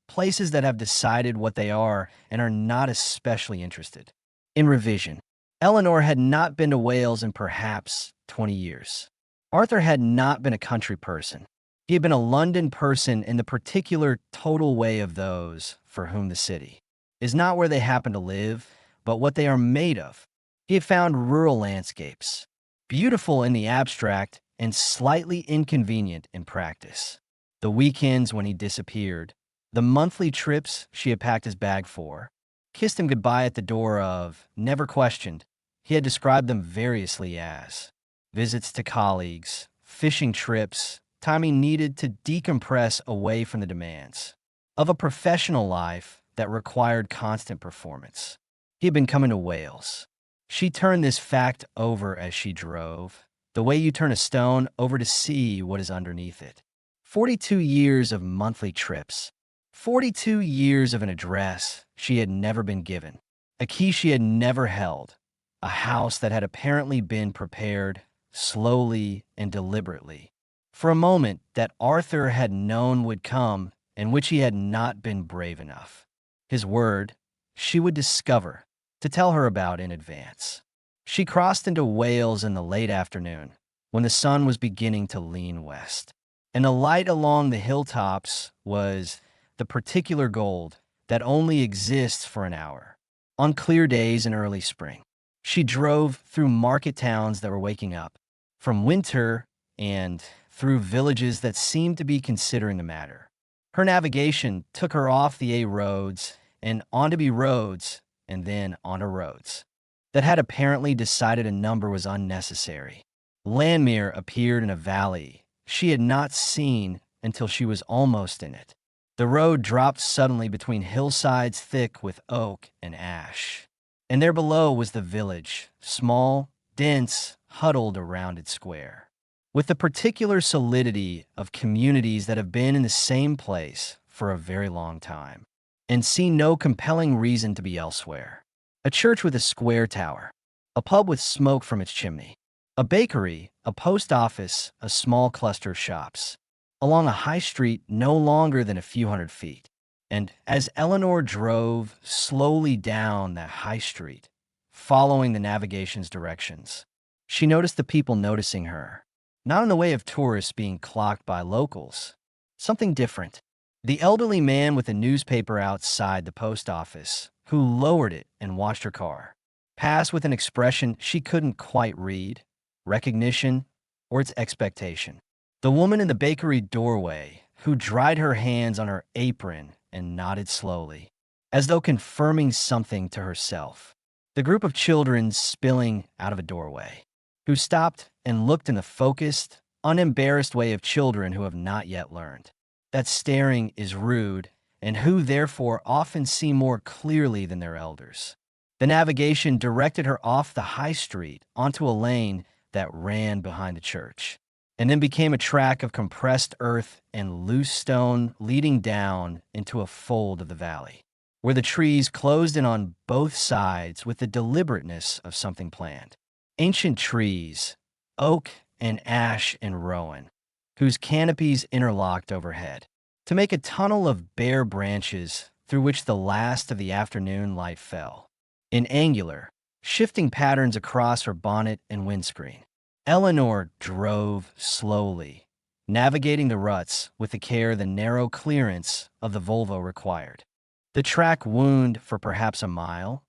places that have decided what they are and are not especially interested. In revision, Eleanor had not been to Wales in perhaps 20 years. Arthur had not been a country person. He had been a London person in the particular total way of those for whom the city is not where they happen to live, but what they are made of. He had found rural landscapes, beautiful in the abstract and slightly inconvenient in practice. The weekends when he disappeared, the monthly trips she had packed his bag for, kissed him goodbye at the door of, never questioned. He had described them variously as visits to colleagues, fishing trips, time he needed to decompress away from the demands of a professional life that required constant performance. He had been coming to Wales. She turned this fact over as she drove, the way you turn a stone over to see what is underneath it. 42 years of monthly trips. 42 years of an address she had never been given. A key she had never held. A house that had apparently been prepared slowly and deliberately for a moment that Arthur had known would come and which he had not been brave enough. His word, she would discover, to tell her about in advance. She crossed into Wales in the late afternoon, when the sun was beginning to lean west, and the light along the hilltops was the particular gold that only exists for an hour. On clear days in early spring, she drove through market towns that were waking up, from winter and through villages that seemed to be considering the matter. Her navigation took her off the A roads and onto B roads and then onto roads that had apparently decided a number was unnecessary. Landmere appeared in a valley she had not seen until she was almost in it. The road dropped suddenly between hillsides thick with oak and ash. And there below was the village, small, dense, huddled around its square, with the particular solidity of communities that have been in the same place for a very long time, and see no compelling reason to be elsewhere. A church with a square tower, a pub with smoke from its chimney, a bakery, a post office, a small cluster of shops, along a high street no longer than a few hundred feet. And as Eleanor drove slowly down that high street, following the navigation's directions, she noticed the people noticing her, not in the way of tourists being clocked by locals. Something different. The elderly man with a newspaper outside the post office, who lowered it and watched her car, passed with an expression she couldn't quite read, recognition or its expectation. The woman in the bakery doorway, who dried her hands on her apron and nodded slowly, as though confirming something to herself. The group of children spilling out of a doorway, who stopped and looked in the focused, unembarrassed way of children who have not yet learned that staring is rude and who therefore often see more clearly than their elders. The navigation directed her off the high street onto a lane that ran behind the church, and then became a track of compressed earth and loose stone leading down into a fold of the valley, where the trees closed in on both sides with the deliberateness of something planned. Ancient trees, oak and ash and rowan, whose canopies interlocked overhead, to make a tunnel of bare branches through which the last of the afternoon light fell, in angular, shifting patterns across her bonnet and windscreen. Eleanor drove slowly, navigating the ruts with the care the narrow clearance of the Volvo required. The track wound for perhaps a mile,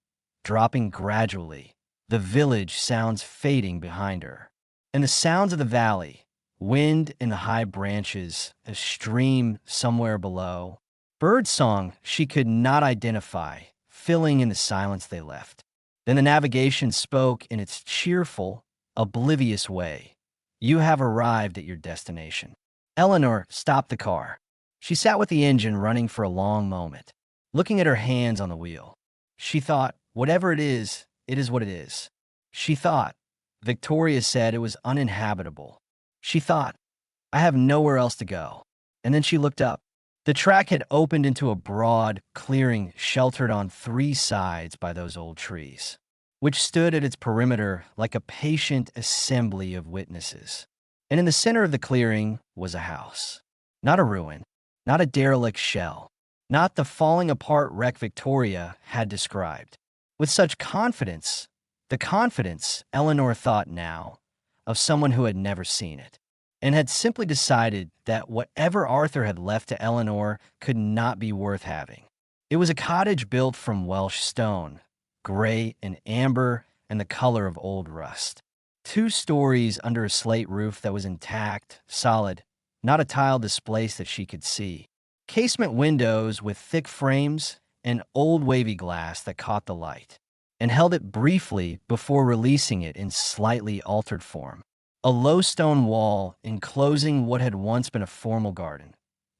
dropping gradually, the village sounds fading behind her, and the sounds of the valley, wind in the high branches, a stream somewhere below, bird song she could not identify, filling in the silence they left. Then the navigation spoke in its cheerful, oblivious way. You have arrived at your destination. Eleanor stopped the car. She sat with the engine running for a long moment, looking at her hands on the wheel. She thought, whatever it is what it is. She thought, Victoria said it was uninhabitable. She thought, I have nowhere else to go. And then she looked up. The track had opened into a broad clearing sheltered on three sides by those old trees, which stood at its perimeter like a patient assembly of witnesses. And in the center of the clearing was a house. Not a ruin, not a derelict shell, not the falling apart wreck Victoria had described. With such confidence, the confidence, Eleanor thought now, of someone who had never seen it, and had simply decided that whatever Arthur had left to Eleanor could not be worth having. It was a cottage built from Welsh stone, gray and amber and the color of old rust. 2 stories under a slate roof that was intact, solid, not a tile displaced that she could see. Casement windows with thick frames and old wavy glass that caught the light and held it briefly before releasing it in slightly altered form. A low stone wall enclosing what had once been a formal garden,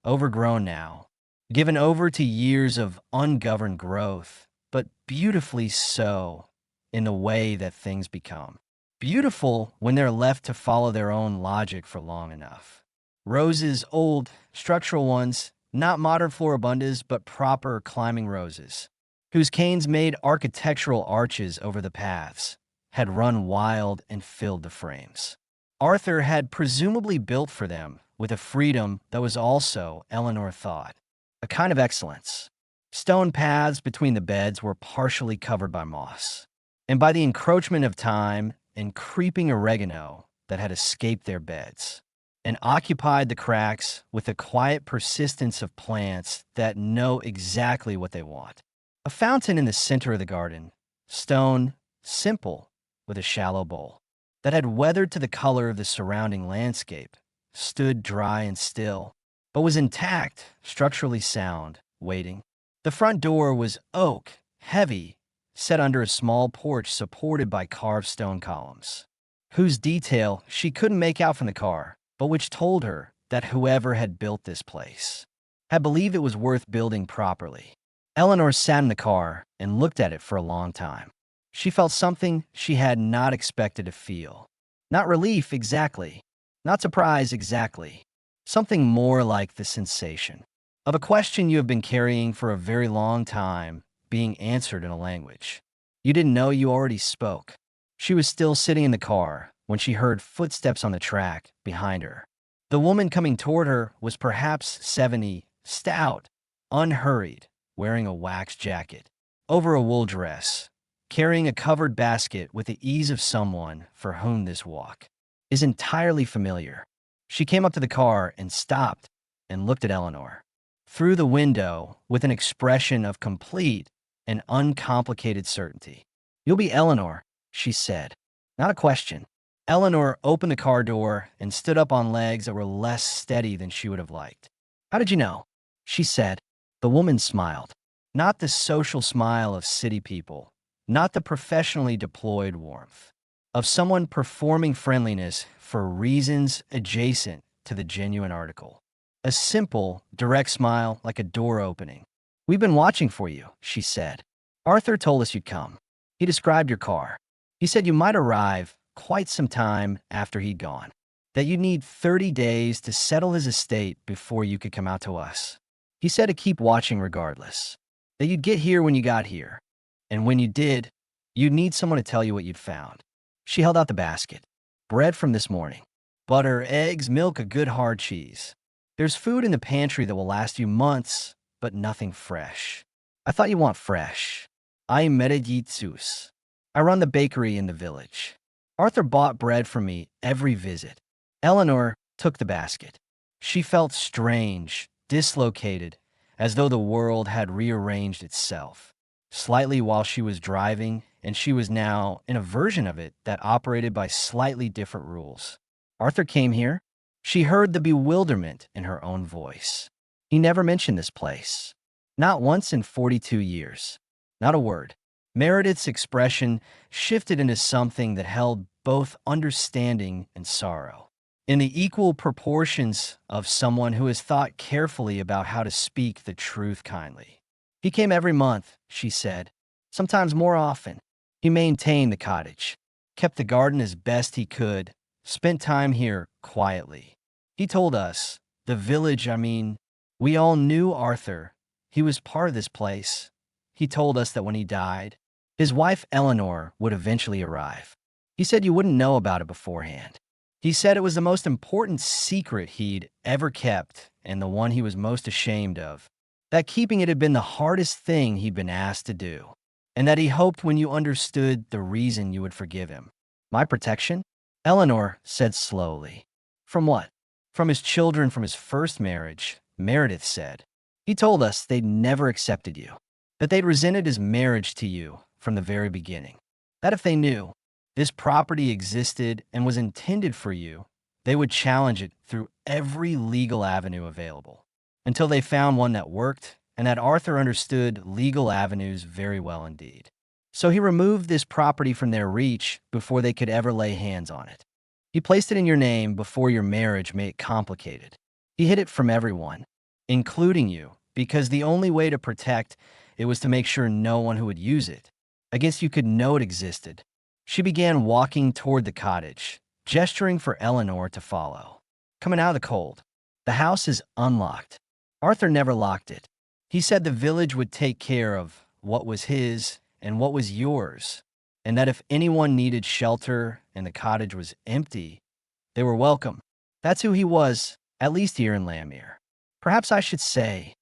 overgrown now, given over to years of ungoverned growth, but beautifully so in the way that things become. Beautiful when they're left to follow their own logic for long enough. Roses, old, structural ones, not modern floribundas, but proper climbing roses, whose canes made architectural arches over the paths, had run wild and filled the frames. Arthur had presumably built for them with a freedom that was also, Eleanor thought, a kind of excellence. Stone paths between the beds were partially covered by moss, and by the encroachment of time and creeping oregano that had escaped their beds, and occupied the cracks with the quiet persistence of plants that know exactly what they want. A fountain in the center of the garden, stone, simple, with a shallow bowl, that had weathered to the color of the surrounding landscape, stood dry and still, but was intact, structurally sound, waiting. The front door was oak, heavy, set under a small porch supported by carved stone columns, whose detail she couldn't make out from the car, but which told her that whoever had built this place had believed it was worth building properly. Eleanor sat in the car and looked at it for a long time. She felt something she had not expected to feel. Not relief exactly, not surprise exactly, something more like the sensation of a question you have been carrying for a very long time, being answered in a language you didn't know you already spoke. She was still sitting in the car when she heard footsteps on the track behind her. The woman coming toward her was perhaps 70, stout, unhurried, wearing a wax jacket over a wool dress, carrying a covered basket with the ease of someone for whom this walk is entirely familiar. She came up to the car and stopped and looked at Eleanor through the window with an expression of complete and uncomplicated certainty. "You'll be Eleanor," she said. Not a question. Eleanor opened the car door and stood up on legs that were less steady than she would have liked. "How did you know?" she said. The woman smiled. Not the social smile of city people, not the professionally deployed warmth of someone performing friendliness for reasons adjacent to the genuine article. A simple, direct smile like a door opening. "We've been watching for you," she said. "Arthur told us you'd come. He described your car. He said you might arrive quite some time after he'd gone, that you'd need 30 days to settle his estate before you could come out to us. He said to keep watching regardless, that you'd get here when you got here, and when you did, you'd need someone to tell you what you'd found." She held out the basket. "Bread from this morning. Butter, eggs, milk, a good hard cheese. There's food in the pantry that will last you months, but nothing fresh. I thought you want fresh. I medititsus. I run the bakery in the village. Arthur bought bread from me every visit." Eleanor took the basket. She felt strange, dislocated, as though the world had rearranged itself slightly while she was driving, and she was now in a version of it that operated by slightly different rules. "Arthur came here?" She heard the bewilderment in her own voice. "He never mentioned this place. Not once in 42 years. Not a word." Meredith's expression shifted into something that held both understanding and sorrow, in the equal proportions of someone who has thought carefully about how to speak the truth kindly. "He came every month," she said, "sometimes more often. He maintained the cottage, kept the garden as best he could, spent time here quietly. He told us, the village, we all knew Arthur. He was part of this place. He told us that when he died, his wife Eleanor would eventually arrive. He said you wouldn't know about it beforehand. He said it was the most important secret he'd ever kept and the one he was most ashamed of, that keeping it had been the hardest thing he'd been asked to do, and that he hoped when you understood the reason you would forgive him." "My protection?" Eleanor said slowly. "From what?" "From his children from his first marriage," Meredith said. "He told us they'd never accepted you, that they'd resented his marriage to you from the very beginning, that if they knew this property existed and was intended for you, they would challenge it through every legal avenue available, until they found one that worked, and that Arthur understood legal avenues very well indeed. So he removed this property from their reach before they could ever lay hands on it. He placed it in your name before your marriage made it complicated. He hid it from everyone, including you, because the only way to protect it was to make sure no one who would use it against you could know it existed." She began walking toward the cottage, gesturing for Eleanor to follow. "Coming out of the cold. The house is unlocked. Arthur never locked it. He said the village would take care of what was his and what was yours, and that if anyone needed shelter and the cottage was empty, they were welcome. That's who he was, at least here in Lamere. Perhaps I should say,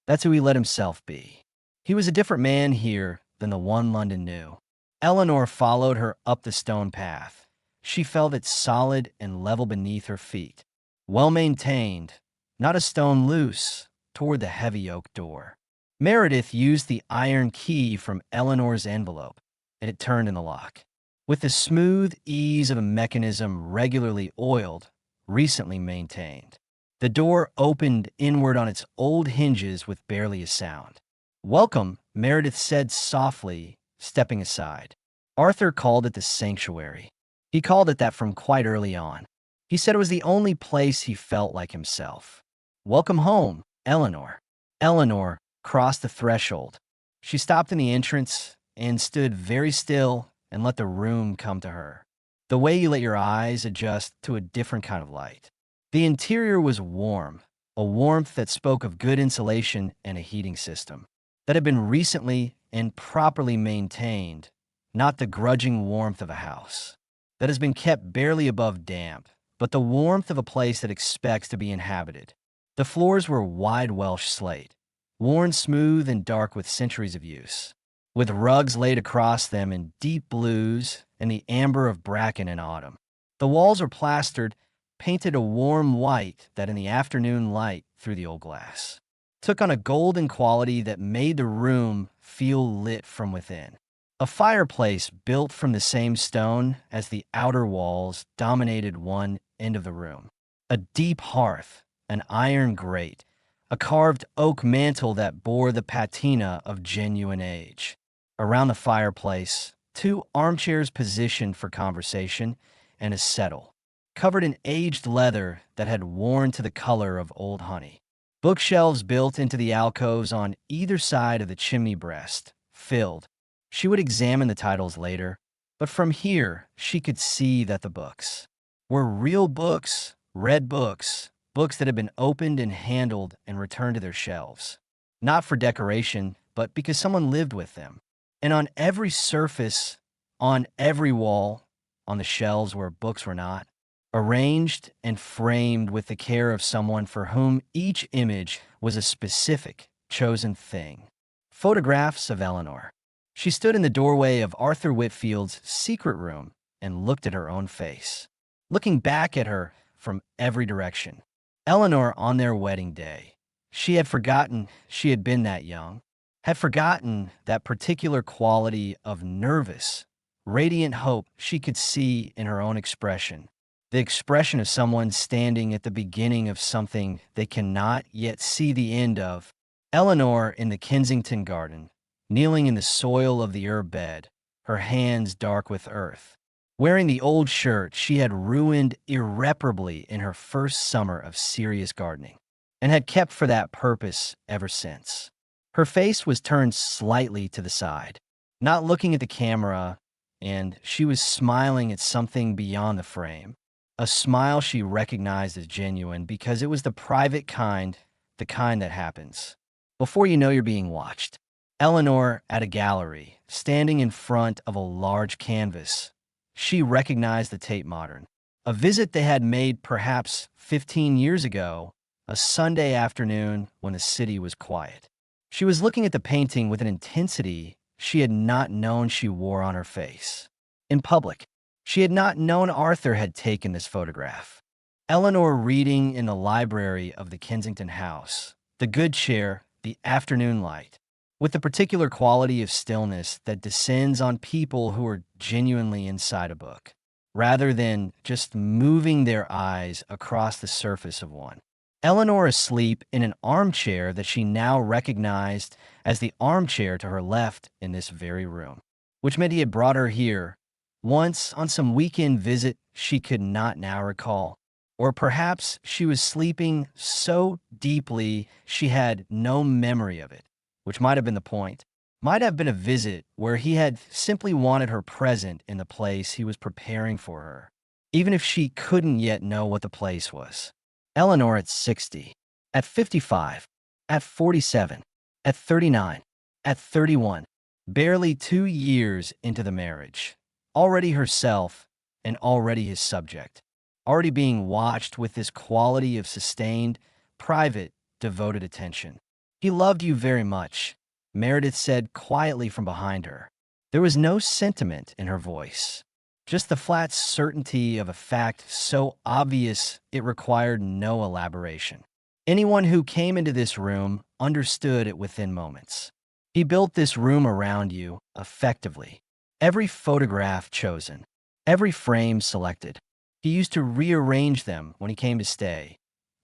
that's who he let himself be. He was a different man here than the one London knew." Eleanor followed her up the stone path. She felt it solid and level beneath her feet, well-maintained, not a stone loose, toward the heavy oak door. Meredith used the iron key from Eleanor's envelope, and it turned in the lock. With the smooth ease of a mechanism regularly oiled, recently maintained, the door opened inward on its old hinges with barely a sound. "Welcome," Meredith said softly, stepping aside. Arthur called it the sanctuary. He called it that from quite early on. He said it was the only place he felt like himself. "Welcome home, Eleanor." Eleanor crossed the threshold. She stopped in the entrance and stood very still and let the room come to her, the way you let your eyes adjust to a different kind of light. The interior was warm, a warmth that spoke of good insulation and a heating system that had been recently and properly maintained, not the grudging warmth of a house that has been kept barely above damp, but the warmth of a place that expects to be inhabited. The floors were wide Welsh slate, worn smooth and dark with centuries of use, with rugs laid across them in deep blues and the amber of bracken in autumn. The walls were plastered, painted a warm white that in the afternoon light through the old glass took on a golden quality that made the room feel lit from within. A fireplace built from the same stone as the outer walls dominated one end of the room. A deep hearth, an iron grate, a carved oak mantel that bore the patina of genuine age. Around the fireplace, two armchairs positioned for conversation and a settle, covered in aged leather that had worn to the color of old honey. Bookshelves built into the alcoves on either side of the chimney breast, filled. She would examine the titles later, but from here she could see that the books were real books, read books, books that had been opened and handled and returned to their shelves, not for decoration, but because someone lived with them. And on every surface, on every wall, on the shelves where books were not, arranged and framed with the care of someone for whom each image was a specific, chosen thing. Photographs of Eleanor. She stood in the doorway of Arthur Whitfield's secret room and looked at her own face, looking back at her from every direction. Eleanor on their wedding day. She had forgotten she had been that young, had forgotten that particular quality of nervous, radiant hope she could see in her own expression. The expression of someone standing at the beginning of something they cannot yet see the end of. Eleanor in the Kensington garden, kneeling in the soil of the herb bed, her hands dark with earth, wearing the old shirt she had ruined irreparably in her first summer of serious gardening, and had kept for that purpose ever since. Her face was turned slightly to the side, not looking at the camera, and she was smiling at something beyond the frame. A smile she recognized as genuine because it was the private kind, the kind that happens before you know you're being watched. Eleanor at a gallery, standing in front of a large canvas. She recognized the Tate Modern, a visit they had made perhaps 15 years ago, a Sunday afternoon when the city was quiet. She was looking at the painting with an intensity she had not known she wore on her face. In public, she had not known Arthur had taken this photograph. Eleanor reading in the library of the Kensington house, the good chair, the afternoon light, with the particular quality of stillness that descends on people who are genuinely inside a book, rather than just moving their eyes across the surface of one. Eleanor asleep in an armchair that she now recognized as the armchair to her left in this very room, which meant he had brought her here once on some weekend visit she could not now recall. Or perhaps she was sleeping so deeply she had no memory of it, which might have been the point. Might have been a visit where he had simply wanted her present in the place he was preparing for her, even if she couldn't yet know what the place was. Eleanor at 60, at 55, at 47, at 39, at 31, barely 2 years into the marriage, already herself and already his subject, already being watched with this quality of sustained, private, devoted attention. He loved you very much, Meredith said quietly from behind her. There was no sentiment in her voice, just the flat certainty of a fact so obvious it required no elaboration. Anyone who came into this room understood it within moments. He built this room around you, effectively. Every photograph chosen, every frame selected. He used to rearrange them when he came to stay,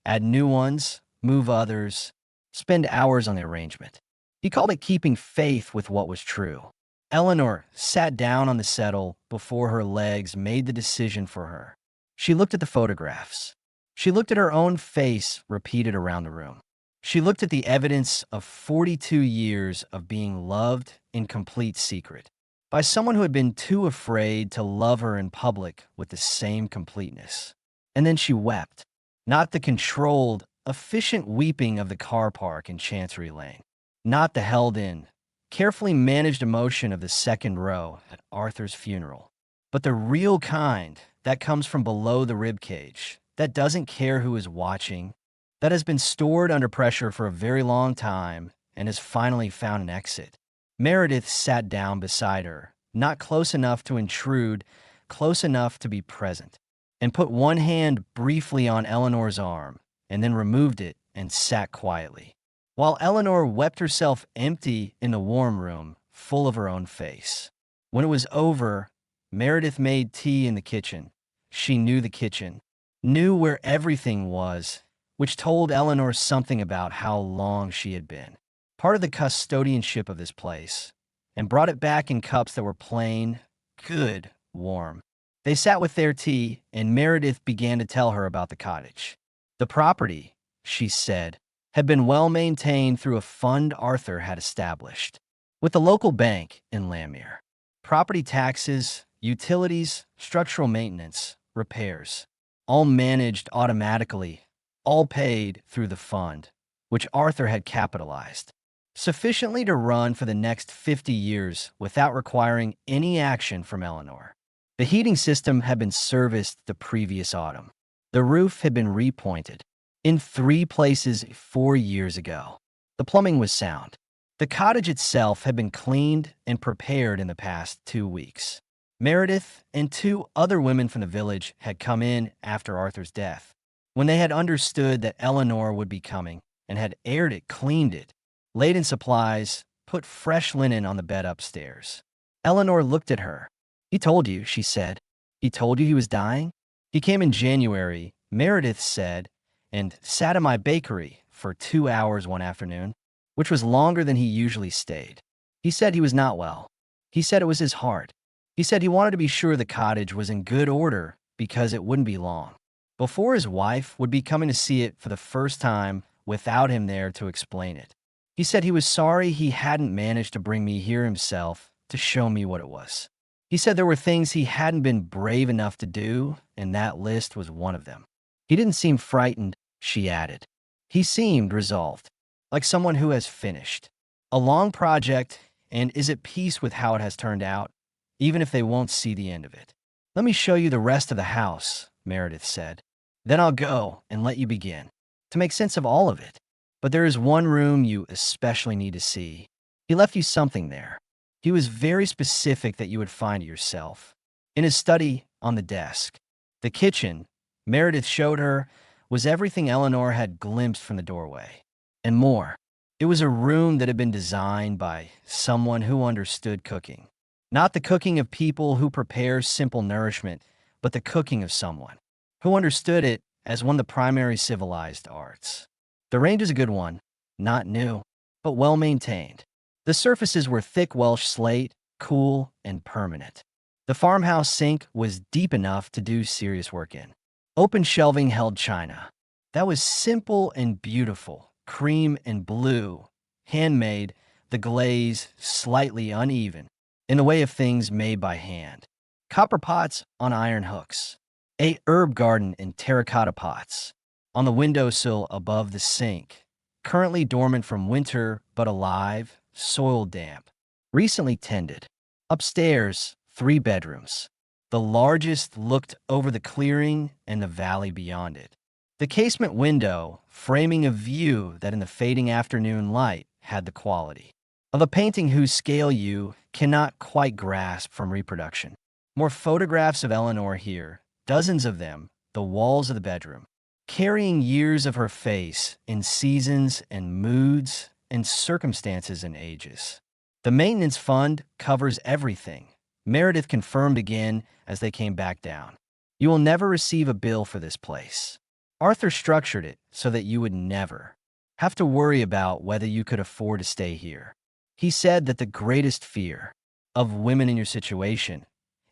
add new ones, move others, spend hours on the arrangement. He called it keeping faith with what was true. Eleanor sat down on the settle before her legs made the decision for her. She looked at the photographs. She looked at her own face repeated around the room. She looked at the evidence of 42 years of being loved in complete secret by someone who had been too afraid to love her in public with the same completeness. And then she wept, not the controlled, efficient weeping of the car park in Chancery Lane, not the held-in, carefully managed emotion of the second row at Arthur's funeral, but the real kind that comes from below the ribcage, that doesn't care who is watching, that has been stored under pressure for a very long time and has finally found an exit. Meredith sat down beside her, not close enough to intrude, close enough to be present, and put one hand briefly on Eleanor's arm, and then removed it and sat quietly, while Eleanor wept herself empty in the warm room, full of her own face. When it was over, Meredith made tea in the kitchen. She knew the kitchen, knew where everything was, which told Eleanor something about how long she had been part of the custodianship of this place, and brought it back in cups that were plain, good, warm. They sat with their tea, and Meredith began to tell her about the cottage. The property, she said, had been well maintained through a fund Arthur had established, with the local bank in Lamere. Property taxes, utilities, structural maintenance, repairs, all managed automatically, all paid through the fund, which Arthur had capitalized, sufficiently to run for the next 50 years without requiring any action from Eleanor. The heating system had been serviced the previous autumn. The roof had been repointed in 3 places 4 years ago. The plumbing was sound. The cottage itself had been cleaned and prepared in the past 2 weeks. Meredith and 2 other women from the village had come in after Arthur's death, when they had understood that Eleanor would be coming, and had aired it, cleaned it, laid in supplies, put fresh linen on the bed upstairs. Eleanor looked at her. "He told you," she said. "He told you he was dying?" "He came in January," Meredith said, "and sat in my bakery for 2 hours one afternoon, which was longer than he usually stayed. He said he was not well. He said it was his heart. He said he wanted to be sure the cottage was in good order because it wouldn't be long before his wife would be coming to see it for the first time without him there to explain it. He said he was sorry he hadn't managed to bring me here himself to show me what it was. He said there were things he hadn't been brave enough to do, and that list was one of them. He didn't seem frightened," she added. "He seemed resolved, like someone who has finished a long project and is at peace with how it has turned out, even if they won't see the end of it." "Let me show you the rest of the house," Meredith said. "Then I'll go and let you begin to make sense of all of it. But there is one room you especially need to see. He left you something there. He was very specific that you would find it yourself. In his study, on the desk. The kitchen," Meredith showed her, "was everything Eleanor had glimpsed from the doorway. And more. It was a room that had been designed by someone who understood cooking. Not the cooking of people who prepare simple nourishment, but the cooking of someone who understood it as one of the primary civilized arts. The range is a good one, not new, but well maintained. The surfaces were thick Welsh slate, cool and permanent. The farmhouse sink was deep enough to do serious work in. Open shelving held china. That was simple and beautiful, cream and blue, handmade, the glaze slightly uneven, in the way of things made by hand. Copper pots on iron hooks. A herb garden in terracotta pots on the windowsill above the sink, currently dormant from winter but alive, soil damp, recently tended. Upstairs, 3 bedrooms. The largest looked over the clearing and the valley beyond it. The casement window, framing a view that in the fading afternoon light had the quality of a painting whose scale you cannot quite grasp from reproduction. More photographs of Eleanor here, dozens of them, the walls of the bedroom, carrying years of her face in seasons and moods and circumstances and ages. The maintenance fund covers everything, Meredith confirmed again as they came back down. You will never receive a bill for this place. Arthur structured it so that you would never have to worry about whether you could afford to stay here. He said that the greatest fear of women in your situation,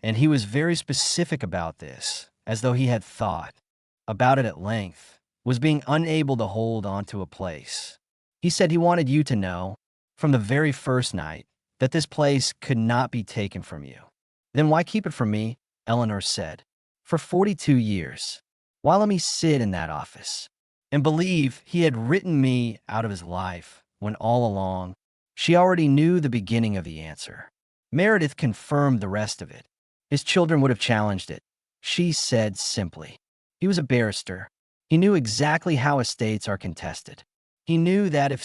and he was very specific about this, as though he had thought about it at length, was being unable to hold onto a place. He said he wanted you to know, from the very first night, that this place could not be taken from you. "Then why keep it from me?" Eleanor said. "For 42 years. Why let me sit in that office and believe he had written me out of his life when all along she already knew the beginning of the answer. Meredith confirmed the rest of it. His children would have challenged it. She said simply. He was a barrister. He knew exactly how estates are contested. He knew that if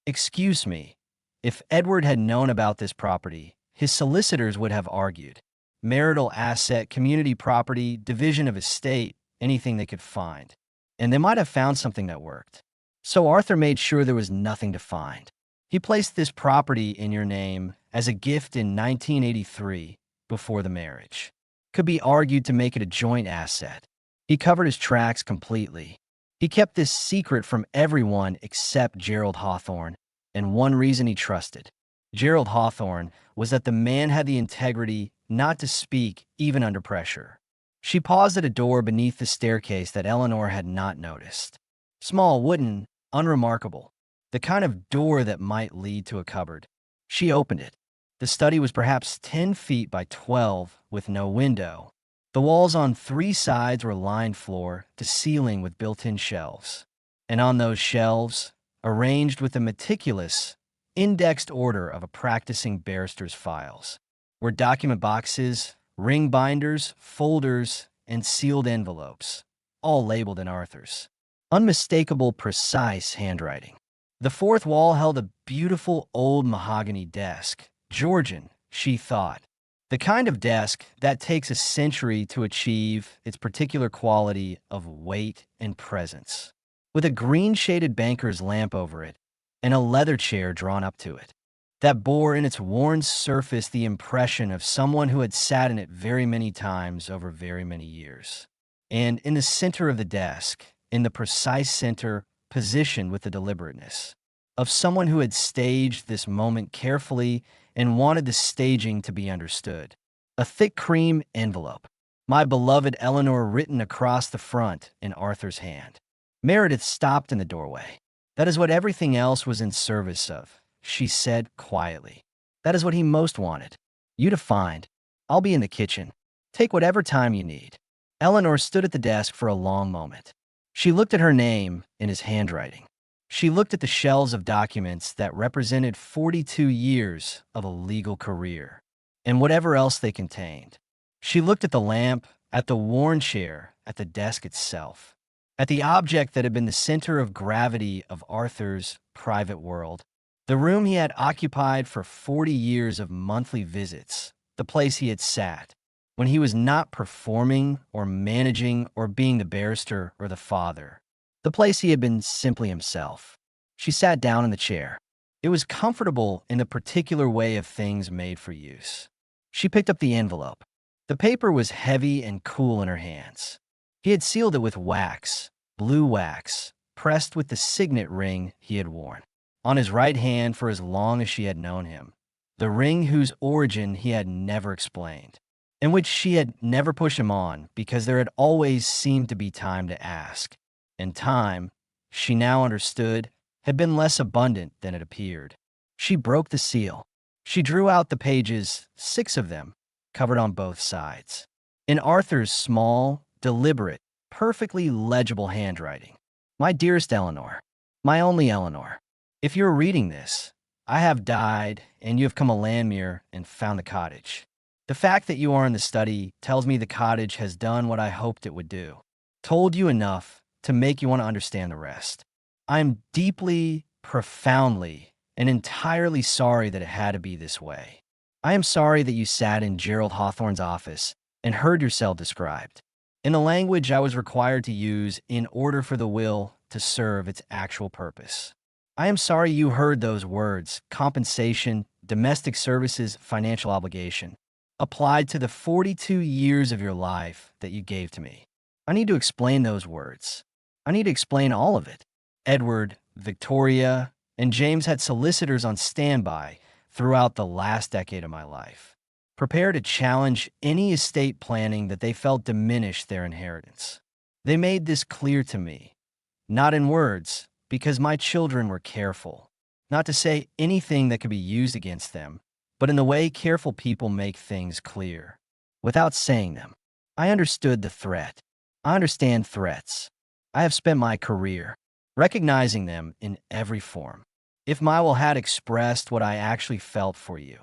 excuse me, if Edward had known about this property, his solicitors would have argued. Marital asset, community property, division of estate, anything they could find. And they might have found something that worked. So Arthur made sure there was nothing to find. He placed this property in your name as a gift in 1983 before the marriage. Could be argued to make it a joint asset. He covered his tracks completely. He kept this secret from everyone except Gerald Hawthorne, and one reason he trusted Gerald Hawthorne was that the man had the integrity not to speak even under pressure. She paused at a door beneath the staircase that Eleanor had not noticed. Small, wooden, unremarkable. The kind of door that might lead to a cupboard. She opened it. The study was perhaps 10 feet by 12 with no window. The walls on 3 sides were lined floor to ceiling with built-in shelves. And on those shelves, arranged with a meticulous, indexed order of a practicing barrister's files, were document boxes, ring binders, folders, and sealed envelopes, all labeled in Arthur's unmistakable, precise handwriting. The fourth wall held a beautiful old mahogany desk, Georgian, she thought. The kind of desk that takes a century to achieve its particular quality of weight and presence, with a green-shaded banker's lamp over it and a leather chair drawn up to it, that bore in its worn surface the impression of someone who had sat in it very many times over very many years. And in the center of the desk, in the precise center, positioned with the deliberateness of someone who had staged this moment carefully and wanted the staging to be understood, a thick cream envelope, my beloved Eleanor written across the front in Arthur's hand. Meredith stopped in the doorway. That is what everything else was in service of, she said quietly. That is what he most wanted. You to find. I'll be in the kitchen. Take whatever time you need. Eleanor stood at the desk for a long moment. She looked at her name in his handwriting. She looked at the shelves of documents that represented 42 years of a legal career, and whatever else they contained. She looked at the lamp, at the worn chair, at the desk itself, at the object that had been the center of gravity of Arthur's private world, the room he had occupied for 40 years of monthly visits, the place he had sat, when he was not performing or managing or being the barrister or the father, the place he had been simply himself. She sat down in the chair. It was comfortable in the particular way of things made for use. She picked up the envelope. The paper was heavy and cool in her hands. He had sealed it with wax, blue wax, pressed with the signet ring he had worn on his right hand for as long as she had known him, the ring whose origin he had never explained, in which she had never pushed him on because there had always seemed to be time to ask. And time, she now understood, had been less abundant than it appeared. She broke the seal. She drew out the pages, 6 of them, covered on both sides, in Arthur's small, deliberate, perfectly legible handwriting. My dearest Eleanor, my only Eleanor, if you're reading this, I have died and you have come a Landmere and found the cottage. The fact that you are in the study tells me the cottage has done what I hoped it would do, told you enough to make you want to understand the rest. I am deeply, profoundly, and entirely sorry that it had to be this way. I am sorry that you sat in Gerald Hawthorne's office and heard yourself described, in the language I was required to use in order for the will to serve its actual purpose. I am sorry you heard those words, compensation, domestic services, financial obligation, applied to the 42 years of your life that you gave to me. I need to explain those words. I need to explain all of it. Edward, Victoria, and James had solicitors on standby throughout the last decade of my life, prepared to challenge any estate planning that they felt diminished their inheritance. They made this clear to me, not in words, because my children were careful, not to say anything that could be used against them, but in the way careful people make things clear, without saying them. I understood the threat. I understand threats. I have spent my career recognizing them in every form. If my will had expressed what I actually felt for you,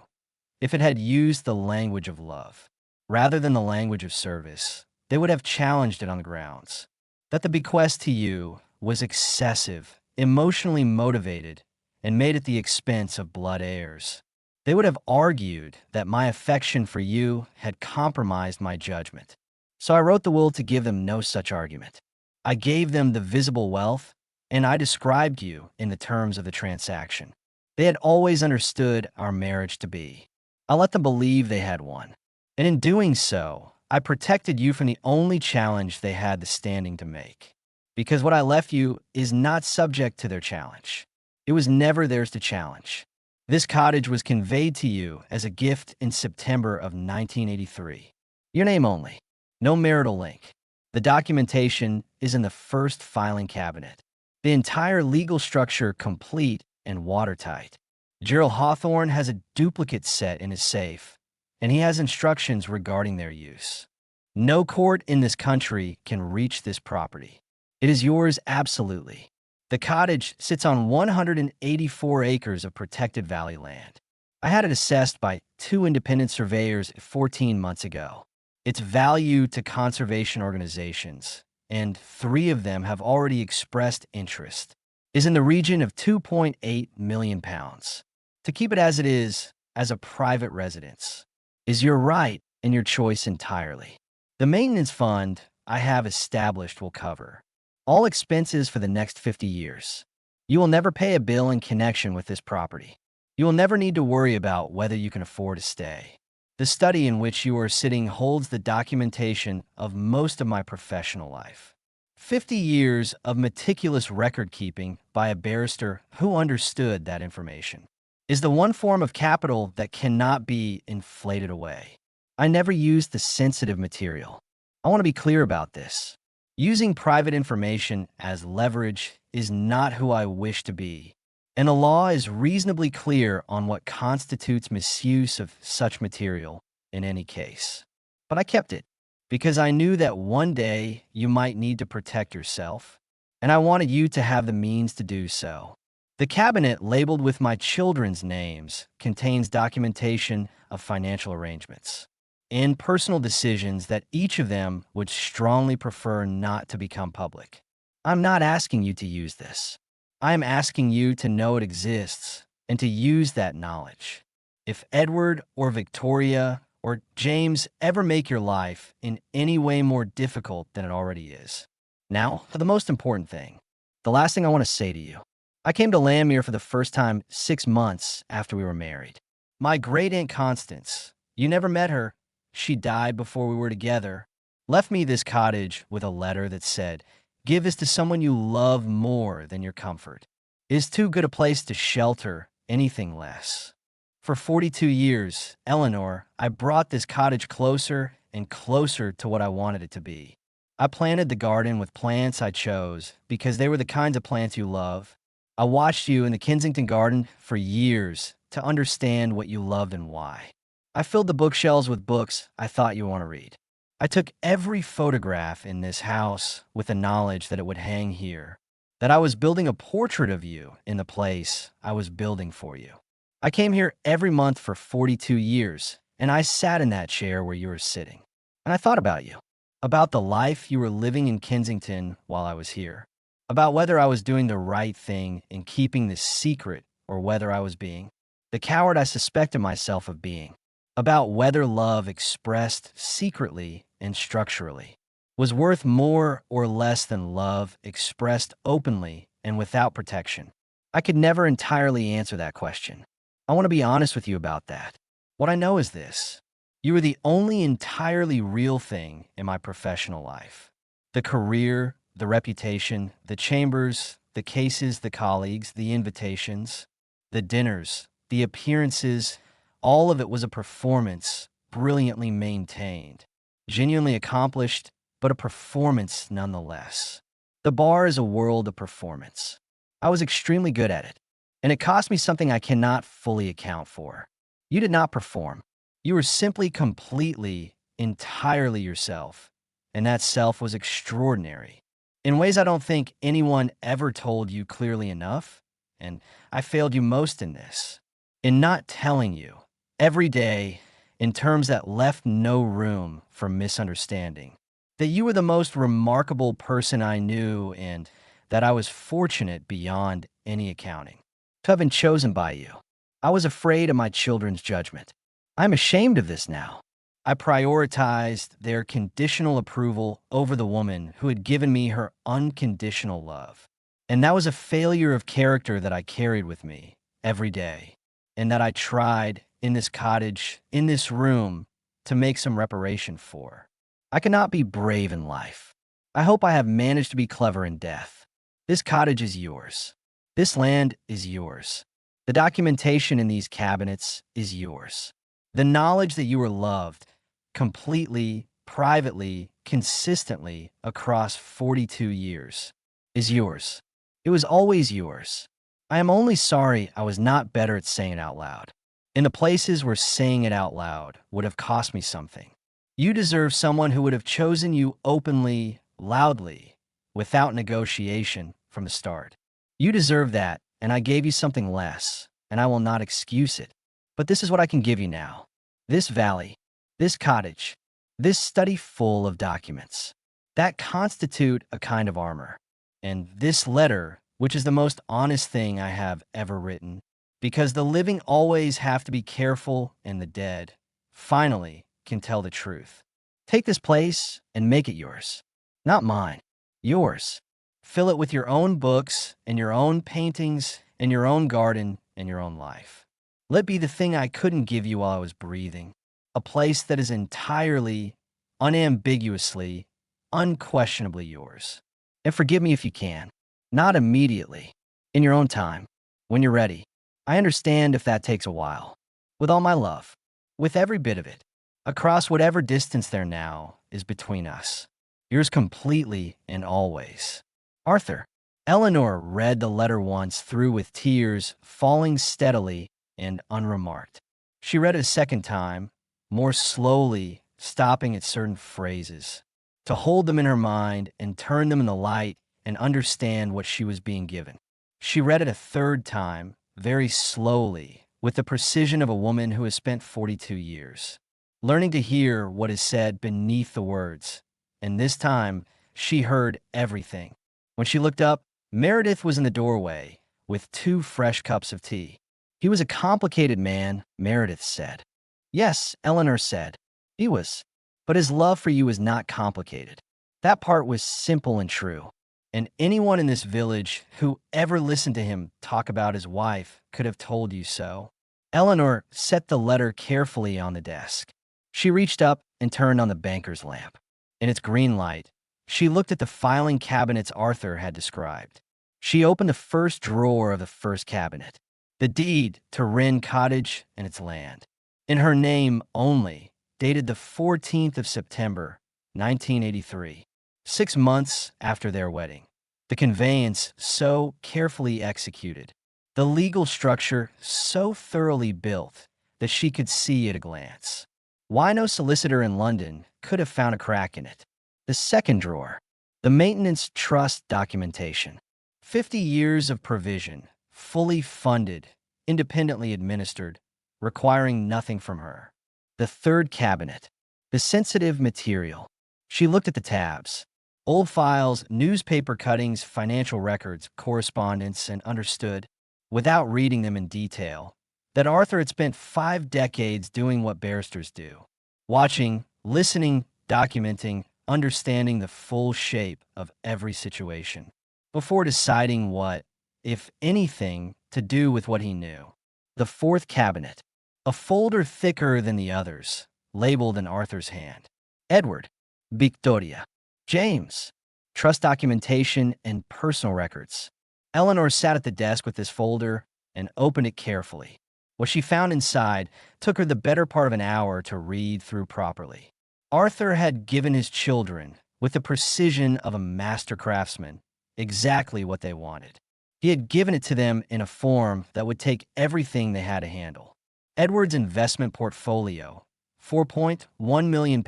if it had used the language of love rather than the language of service, they would have challenged it on the grounds that the bequest to you was excessive, emotionally motivated, and made at the expense of blood heirs. They would have argued that my affection for you had compromised my judgment. So I wrote the will to give them no such argument. I gave them the visible wealth, and I described you in the terms of the transaction. They had always understood our marriage to be. I let them believe they had one. And in doing so, I protected you from the only challenge they had the standing to make. Because what I left you is not subject to their challenge. It was never theirs to challenge. This cottage was conveyed to you as a gift in September of 1983. Your name only. No marital link. The documentation is in the first filing cabinet. The entire legal structure complete and watertight. Gerald Hawthorne has a duplicate set in his safe, and he has instructions regarding their use. No court in this country can reach this property. It is yours absolutely. The cottage sits on 184 acres of protected valley land. I had it assessed by 2 independent surveyors 14 months ago. Its value to conservation organizations, and 3 of them have already expressed interest, is in the region of £2.8 million. To keep it as it is, as a private residence, is your right and your choice entirely. The maintenance fund I have established will cover all expenses for the next 50 years. You will never pay a bill in connection with this property. You will never need to worry about whether you can afford to stay. The study in which you are sitting holds the documentation of most of my professional life. 50 years of meticulous record-keeping by a barrister who understood that information is the one form of capital that cannot be inflated away. I never used the sensitive material. I want to be clear about this. Using private information as leverage is not who I wish to be, and the law is reasonably clear on what constitutes misuse of such material in any case. But I kept it because I knew that one day you might need to protect yourself, and I wanted you to have the means to do so. The cabinet labeled with my children's names contains documentation of financial arrangements and personal decisions that each of them would strongly prefer not to become public. I'm not asking you to use this. I'm asking you to know it exists and to use that knowledge. If Edward or Victoria or James ever make your life in any way more difficult than it already is. Now, for the most important thing, the last thing I want to say to you. I came to Lamere for the first time 6 months after we were married. My great-aunt Constance, you never met her. She died before we were together, left me this cottage with a letter that said, "Give this to someone you love more than your comfort. It is too good a place to shelter anything less." For 42 years, Eleanor, I brought this cottage closer and closer to what I wanted it to be. I planted the garden with plants I chose because they were the kinds of plants you love. I watched you in the Kensington garden for years to understand what you loved and why. I filled the bookshelves with books I thought you want to read. I took every photograph in this house with the knowledge that it would hang here, that I was building a portrait of you in the place I was building for you. I came here every month for 42 years, and I sat in that chair where you were sitting. And I thought about you, about the life you were living in Kensington while I was here, about whether I was doing the right thing in keeping this secret or whether I was being the coward I suspected myself of being, about whether love expressed secretly and structurally was worth more or less than love expressed openly and without protection. I could never entirely answer that question. I want to be honest with you about that. What I know is this. You were the only entirely real thing in my professional life. The career, the reputation, the chambers, the cases, the colleagues, the invitations, the dinners, the appearances, all of it was a performance brilliantly maintained, genuinely accomplished, but a performance nonetheless. The bar is a world of performance. I was extremely good at it, and it cost me something I cannot fully account for. You did not perform. You were simply completely, entirely yourself, and that self was extraordinary. In ways I don't think anyone ever told you clearly enough, and I failed you most in this. In not telling you, every day, in terms that left no room for misunderstanding. That you were the most remarkable person I knew, and that I was fortunate beyond any accounting to have been chosen by you. I was afraid of my children's judgment. I'm ashamed of this now. I prioritized their conditional approval over the woman who had given me her unconditional love. And that was a failure of character that I carried with me every day, and that I tried in this cottage, in this room, to make some reparation for. I cannot be brave in life. I hope I have managed to be clever in death. This cottage is yours. This land is yours. The documentation in these cabinets is yours. The knowledge that you were loved completely, privately, consistently across 42 years is yours. It was always yours. I am only sorry I was not better at saying it out loud. In the places where saying it out loud would have cost me something. You deserve someone who would have chosen you openly, loudly, without negotiation from the start. You deserve that, and I gave you something less, and I will not excuse it. But this is what I can give you now. This valley, this cottage, this study full of documents that constitute a kind of armor. And this letter, which is the most honest thing I have ever written, because the living always have to be careful and the dead, finally, can tell the truth. Take this place and make it yours. Not mine, yours. Fill it with your own books and your own paintings and your own garden and your own life. Let be the thing I couldn't give you while I was breathing. A place that is entirely, unambiguously, unquestionably yours. And forgive me if you can. Not immediately. In your own time. When you're ready. I understand if that takes a while. With all my love. With every bit of it. Across whatever distance there now is between us. Yours completely and always. Arthur. Eleanor read the letter once through with tears falling steadily and unremarked. She read it a second time, more slowly, stopping at certain phrases, to hold them in her mind and turn them in the light and understand what she was being given. She read it a third time, very slowly, with the precision of a woman who has spent 42 years, learning to hear what is said beneath the words. And this time, she heard everything. When she looked up, Meredith was in the doorway with 2 fresh cups of tea. He was a complicated man, Meredith said. Yes, Eleanor said. He was. But his love for you was not complicated. That part was simple and true. And anyone in this village who ever listened to him talk about his wife could have told you so. Eleanor set the letter carefully on the desk. She reached up and turned on the banker's lamp. In its green light, she looked at the filing cabinets Arthur had described. She opened the first drawer of the first cabinet, the deed to Wren Cottage and its land. In her name only, dated the 14th of September, 1983, 6 months after their wedding. The conveyance so carefully executed, the legal structure so thoroughly built that she could see at a glance. Why no solicitor in London could have found a crack in it. The second drawer, the maintenance trust documentation. 50 years of provision, fully funded, independently administered, requiring nothing from her. The third cabinet, the sensitive material. She looked at the tabs. Old files, newspaper cuttings, financial records, correspondence, and understood, without reading them in detail, that Arthur had spent 5 decades doing what barristers do. Watching, listening, documenting, understanding the full shape of every situation, before deciding what, if anything, to do with what he knew. The fourth cabinet, a folder thicker than the others, labeled in Arthur's hand. Edward, Victoria, James, trust documentation and personal records. Eleanor sat at the desk with this folder and opened it carefully. What she found inside took her the better part of an hour to read through properly. Arthur had given his children, with the precision of a master craftsman, exactly what they wanted. He had given it to them in a form that would take everything they had to handle. Edward's investment portfolio, £4.1 million,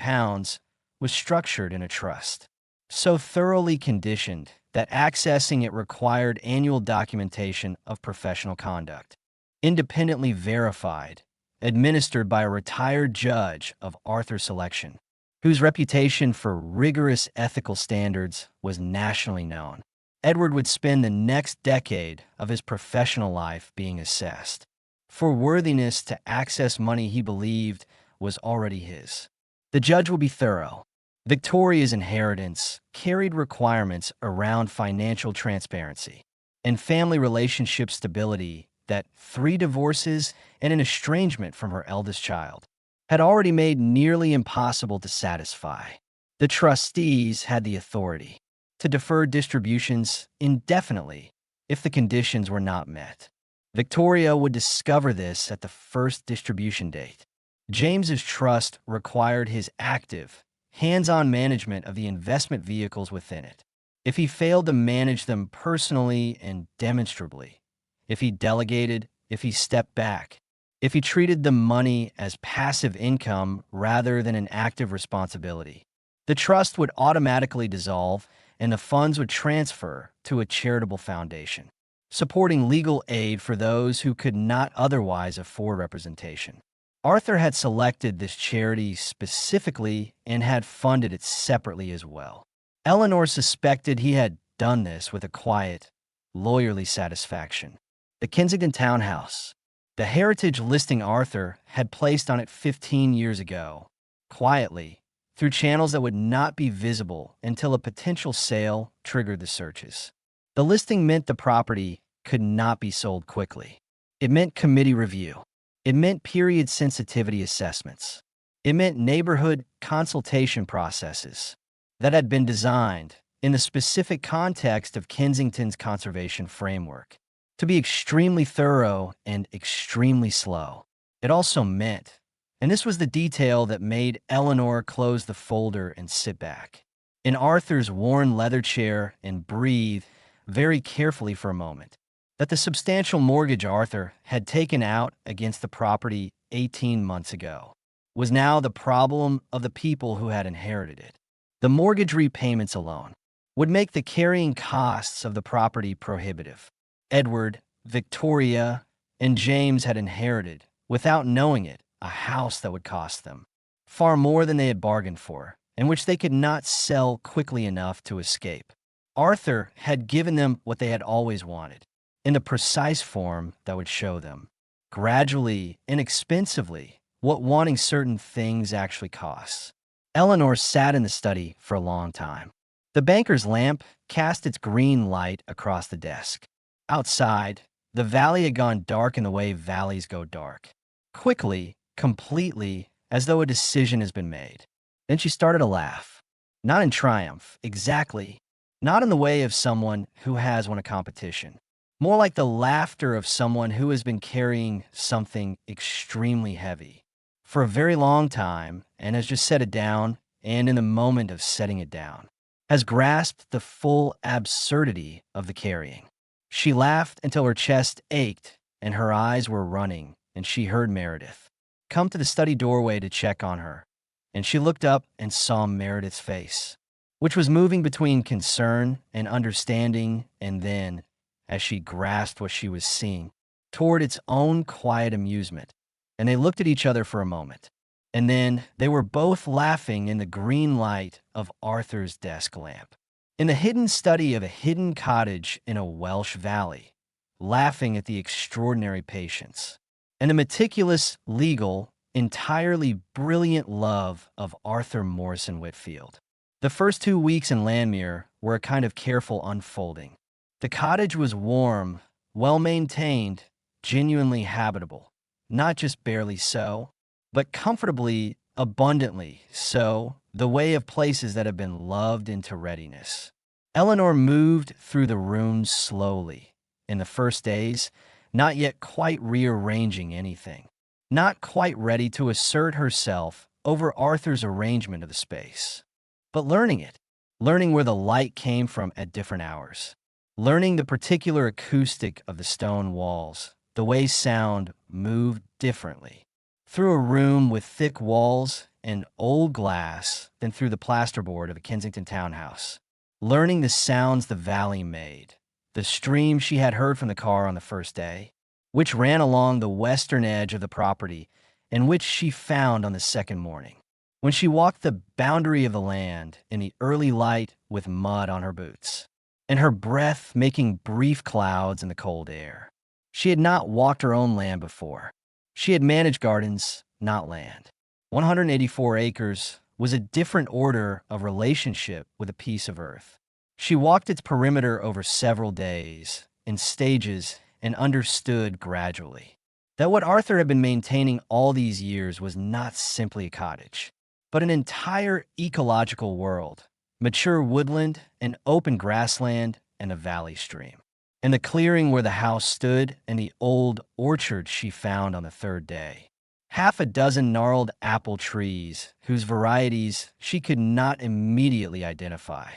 was structured in a trust, so thoroughly conditioned that accessing it required annual documentation of professional conduct, independently verified, administered by a retired judge of Arthur's selection, whose reputation for rigorous ethical standards was nationally known. Edward would spend the next decade of his professional life being assessed for worthiness to access money he believed was already his. The judge would be thorough. Victoria's inheritance carried requirements around financial transparency and family relationship stability that 3 divorces and an estrangement from her eldest child had already made nearly impossible to satisfy. The trustees had the authority to defer distributions indefinitely if the conditions were not met. Victoria would discover this at the first distribution date. James's trust required his active, hands-on management of the investment vehicles within it. If he failed to manage them personally and demonstrably, if he delegated, if he stepped back, if he treated the money as passive income rather than an active responsibility, the trust would automatically dissolve and the funds would transfer to a charitable foundation, supporting legal aid for those who could not otherwise afford representation. Arthur had selected this charity specifically and had funded it separately as well. Eleanor suspected he had done this with a quiet, lawyerly satisfaction. The Kensington townhouse, the heritage listing Arthur had placed on it 15 years ago, quietly, through channels that would not be visible until a potential sale triggered the searches. The listing meant the property could not be sold quickly. It meant committee review. It meant period sensitivity assessments. It meant neighborhood consultation processes that had been designed in the specific context of Kensington's conservation framework to be extremely thorough and extremely slow. It also meant, and this was the detail that made Eleanor close the folder and sit back in Arthur's worn leather chair and breathe very carefully for a moment, that the substantial mortgage Arthur had taken out against the property 18 months ago was now the problem of the people who had inherited it. The mortgage repayments alone would make the carrying costs of the property prohibitive. Edward, Victoria, and James had inherited, without knowing it, a house that would cost them far more than they had bargained for, and which they could not sell quickly enough to escape. Arthur had given them what they had always wanted, in the precise form that would show them, gradually, inexpensively, what wanting certain things actually costs. Eleanor sat in the study for a long time. The banker's lamp cast its green light across the desk. Outside, the valley had gone dark in the way valleys go dark. Quickly, completely, as though a decision has been made. Then she started to laugh. Not in triumph, exactly. Not in the way of someone who has won a competition. More like the laughter of someone who has been carrying something extremely heavy for a very long time and has just set it down, and in the moment of setting it down, has grasped the full absurdity of the carrying. She laughed until her chest ached and her eyes were running, and she heard Meredith come to the study doorway to check on her, and she looked up and saw Meredith's face, which was moving between concern and understanding, and then, as she grasped what she was seeing, toward its own quiet amusement, and they looked at each other for a moment. And then they were both laughing in the green light of Arthur's desk lamp, in the hidden study of a hidden cottage in a Welsh valley, laughing at the extraordinary patience and the meticulous, legal, entirely brilliant love of Arthur Morrison Whitfield. The first 2 weeks in Landmere were a kind of careful unfolding. The cottage was warm, well-maintained, genuinely habitable, not just barely so, but comfortably, abundantly so, the way of places that have been loved into readiness. Eleanor moved through the rooms slowly. In the first days, not yet quite rearranging anything, not quite ready to assert herself over Arthur's arrangement of the space, but learning it, learning where the light came from at different hours, learning the particular acoustic of the stone walls, the way sound moved differently. Through a room with thick walls and old glass than through the plasterboard of a Kensington townhouse. Learning the sounds the valley made, the stream she had heard from the car on the first day, which ran along the western edge of the property and which she found on the second morning, when she walked the boundary of the land in the early light with mud on her boots, and her breath making brief clouds in the cold air. She had not walked her own land before. She had managed gardens, not land. 184 acres was a different order of relationship with a piece of earth. She walked its perimeter over several days, in stages, and understood gradually that what Arthur had been maintaining all these years was not simply a cottage, but an entire ecological world, mature woodland, an open grassland, and a valley stream. And the clearing where the house stood and the old orchard she found on the third day. Half a dozen gnarled apple trees, whose varieties she could not immediately identify,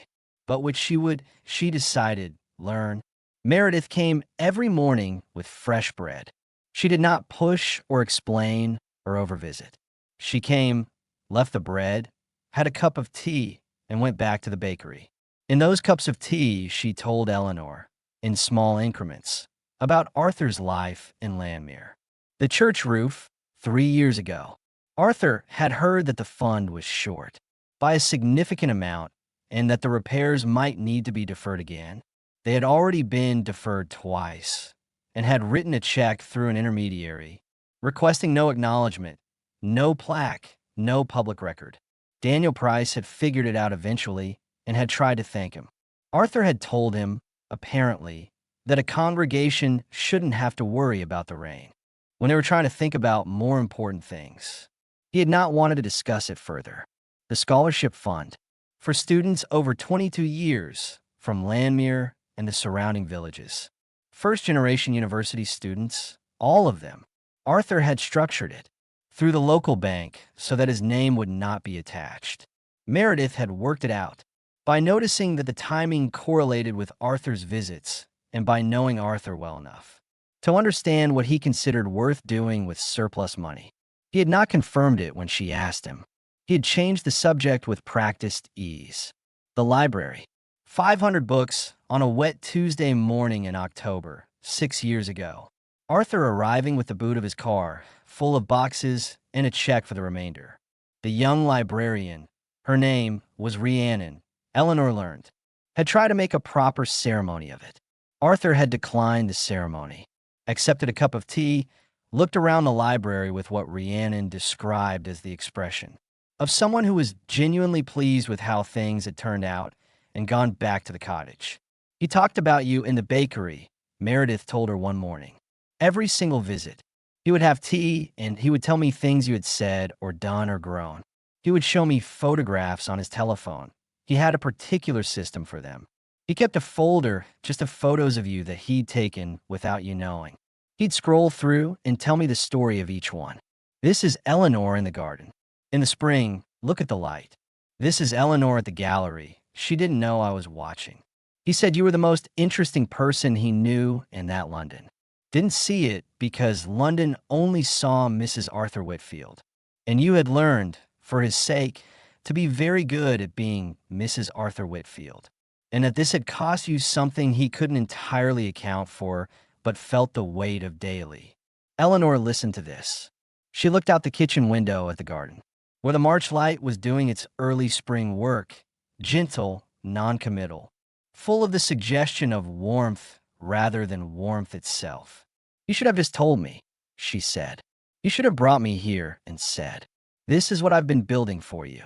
but which she decided, learn. Meredith came every morning with fresh bread. She did not push or explain or overvisit. She came, left the bread, had a cup of tea, and went back to the bakery. In those cups of tea, she told Eleanor, in small increments, about Arthur's life in Landmere. The church roof, 3 years ago. Arthur had heard that the fund was short by a significant amount and that the repairs might need to be deferred again. They had already been deferred twice and had written a check through an intermediary, requesting no acknowledgement, no plaque, no public record. Daniel Price had figured it out eventually and had tried to thank him. Arthur had told him, apparently, that a congregation shouldn't have to worry about the rain when they were trying to think about more important things. He had not wanted to discuss it further. The scholarship fund for students over 22 years from Landmere and the surrounding villages. First-generation university students, all of them. Arthur had structured it through the local bank so that his name would not be attached. Meredith had worked it out by noticing that the timing correlated with Arthur's visits and by knowing Arthur well enough to understand what he considered worth doing with surplus money. He had not confirmed it when she asked him. He had changed the subject with practiced ease. The library. 500 books on a wet Tuesday morning in October, 6 years ago. Arthur arriving with the boot of his car, full of boxes and a check for the remainder. The young librarian, her name was Rhiannon, Eleanor learned, had tried to make a proper ceremony of it. Arthur had declined the ceremony, accepted a cup of tea, looked around the library with what Rhiannon described as the expression of someone who was genuinely pleased with how things had turned out and gone back to the cottage. He talked about you in the bakery, Meredith told her one morning. Every single visit. He would have tea and he would tell me things you had said or done or grown. He would show me photographs on his telephone. He had a particular system for them. He kept a folder just of photos of you that he'd taken without you knowing. He'd scroll through and tell me the story of each one. This is Eleanor in the garden. In the spring, look at the light. This is Eleanor at the gallery. She didn't know I was watching. He said you were the most interesting person he knew in that London. Didn't see it because London only saw Mrs. Arthur Whitfield. And you had learned, for his sake, to be very good at being Mrs. Arthur Whitfield. And that this had cost you something he couldn't entirely account for, but felt the weight of daily. Eleanor listened to this. She looked out the kitchen window at the garden, where the March light was doing its early spring work, gentle, non-committal, full of the suggestion of warmth rather than warmth itself. You should have just told me, she said. You should have brought me here and said, this is what I've been building for you.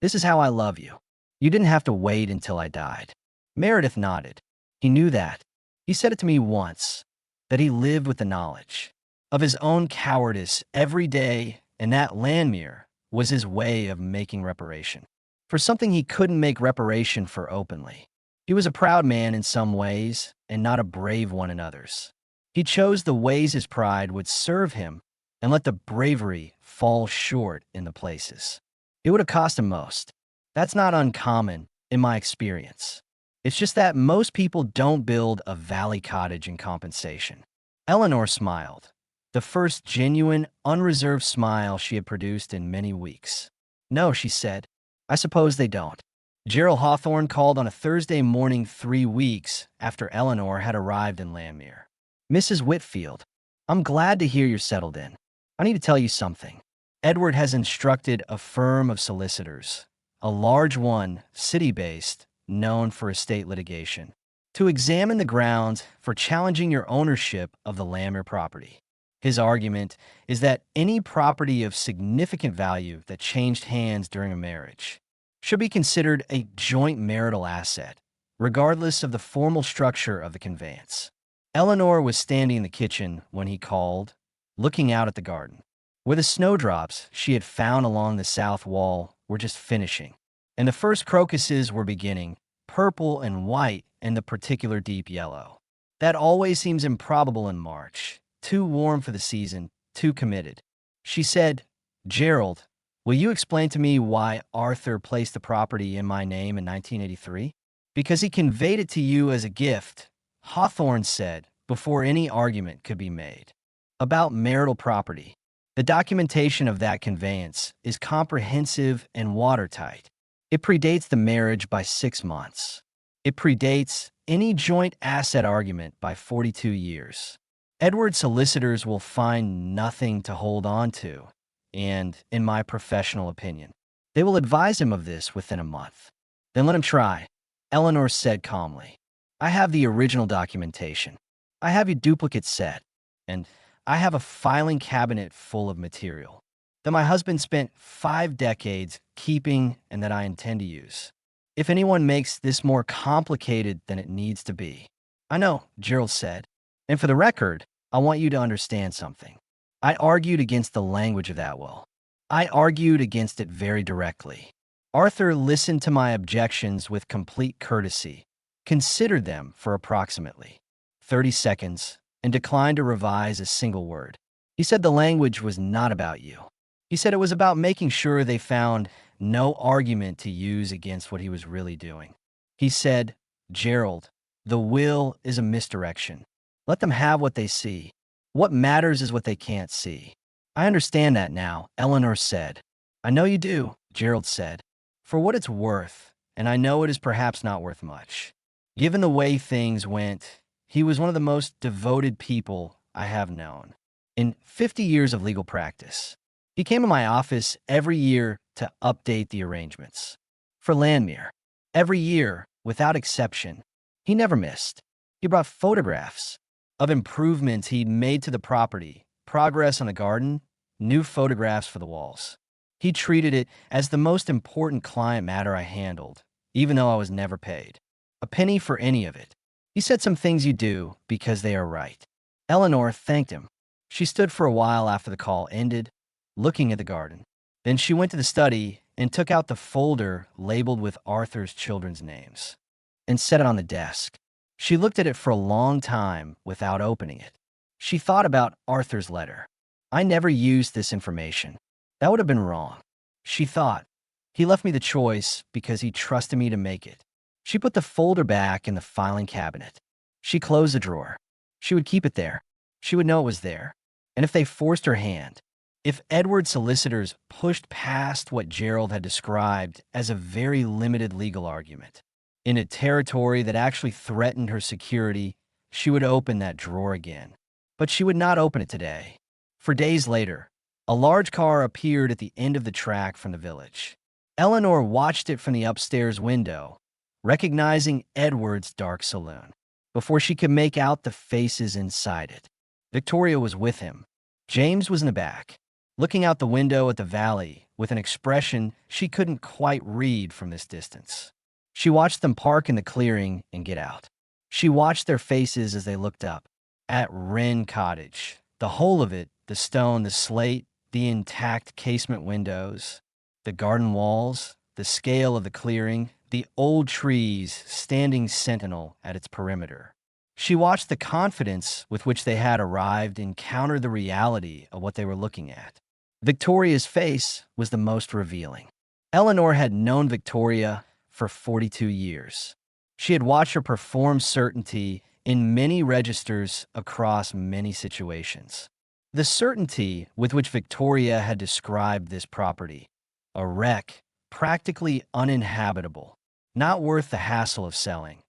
This is how I love you. You didn't have to wait until I died. Meredith nodded. He knew that. He said it to me once, that he lived with the knowledge of his own cowardice every day, and that Landmere was his way of making reparation for something he couldn't make reparation for openly. He was a proud man in some ways and not a brave one in others. He chose the ways his pride would serve him and let the bravery fall short in the places it would have cost him most. That's not uncommon in my experience. It's just that most people don't build a valley cottage in compensation. Eleanor smiled, the first genuine, unreserved smile she had produced in many weeks. No, she said. I suppose they don't. Gerald Hawthorne called on a Thursday morning 3 weeks after Eleanor had arrived in Landmere. Mrs. Whitfield, I'm glad to hear you're settled in. I need to tell you something. Edward has instructed a firm of solicitors, a large one, city-based, known for estate litigation, to examine the grounds for challenging your ownership of the Landmere property. His argument is that any property of significant value that changed hands during a marriage should be considered a joint marital asset, regardless of the formal structure of the conveyance. Eleanor was standing in the kitchen when he called, looking out at the garden, where the snowdrops she had found along the south wall were just finishing, and the first crocuses were beginning, purple and white and the particular deep yellow. That always seems improbable in March. Too warm for the season, too committed. She said, Gerald, will you explain to me why Arthur placed the property in my name in 1983? Because he conveyed it to you as a gift, Hawthorne said, before any argument could be made. About marital property. The documentation of that conveyance is comprehensive and watertight. It predates the marriage by 6 months. It predates any joint asset argument by 42 years. Edward's solicitors will find nothing to hold on to, and, in my professional opinion, they will advise him of this within a month. Then let him try, Eleanor said calmly. I have the original documentation. I have a duplicate set, and I have a filing cabinet full of material that my husband spent 5 decades keeping and that I intend to use. If anyone makes this more complicated than it needs to be. I know, Gerald said, and for the record, I want you to understand something. I argued against the language of that will. I argued against it very directly. Arthur listened to my objections with complete courtesy, considered them for approximately 30 seconds, and declined to revise a single word. He said the language was not about you. He said it was about making sure they found no argument to use against what he was really doing. He said, Gerald, the will is a misdirection. Let them have what they see. What matters is what they can't see. I understand that now, Eleanor said. I know you do, Gerald said. For what it's worth, and I know it is perhaps not worth much. Given the way things went, he was one of the most devoted people I have known. In 50 years of legal practice, he came to my office every year to update the arrangements. For Landmere, every year, without exception, he never missed. He brought photographs of improvements he'd made to the property, progress on the garden, new photographs for the walls. He treated it as the most important client matter I handled, even though I was never paid a penny for any of it. He said some things you do because they are right. Eleanor thanked him. She stood for a while after the call ended, looking at the garden. Then she went to the study and took out the folder labeled with Arthur's children's names and set it on the desk. She looked at it for a long time without opening it. She thought about Arthur's letter. I never used this information. That would have been wrong. She thought. He left me the choice because he trusted me to make it. She put the folder back in the filing cabinet. She closed the drawer. She would keep it there. She would know it was there. And if they forced her hand, if Edward's solicitors pushed past what Gerald had described as a very limited legal argument, in a territory that actually threatened her security, she would open that drawer again. But she would not open it today. For days later, a large car appeared at the end of the track from the village. Eleanor watched it from the upstairs window, recognizing Edward's dark saloon, before she could make out the faces inside it. Victoria was with him. James was in the back, looking out the window at the valley with an expression she couldn't quite read from this distance. She watched them park in the clearing and get out. She watched their faces as they looked up at Wren Cottage, the whole of it, the stone, the slate, the intact casement windows, the garden walls, the scale of the clearing, the old trees standing sentinel at its perimeter. She watched the confidence with which they had arrived encounter the reality of what they were looking at. Victoria's face was the most revealing. Eleanor had known Victoria for 42 years. She had watched her perform certainty in many registers across many situations. The certainty with which Victoria had described this property A wreck, practically uninhabitable, not worth the hassle of selling.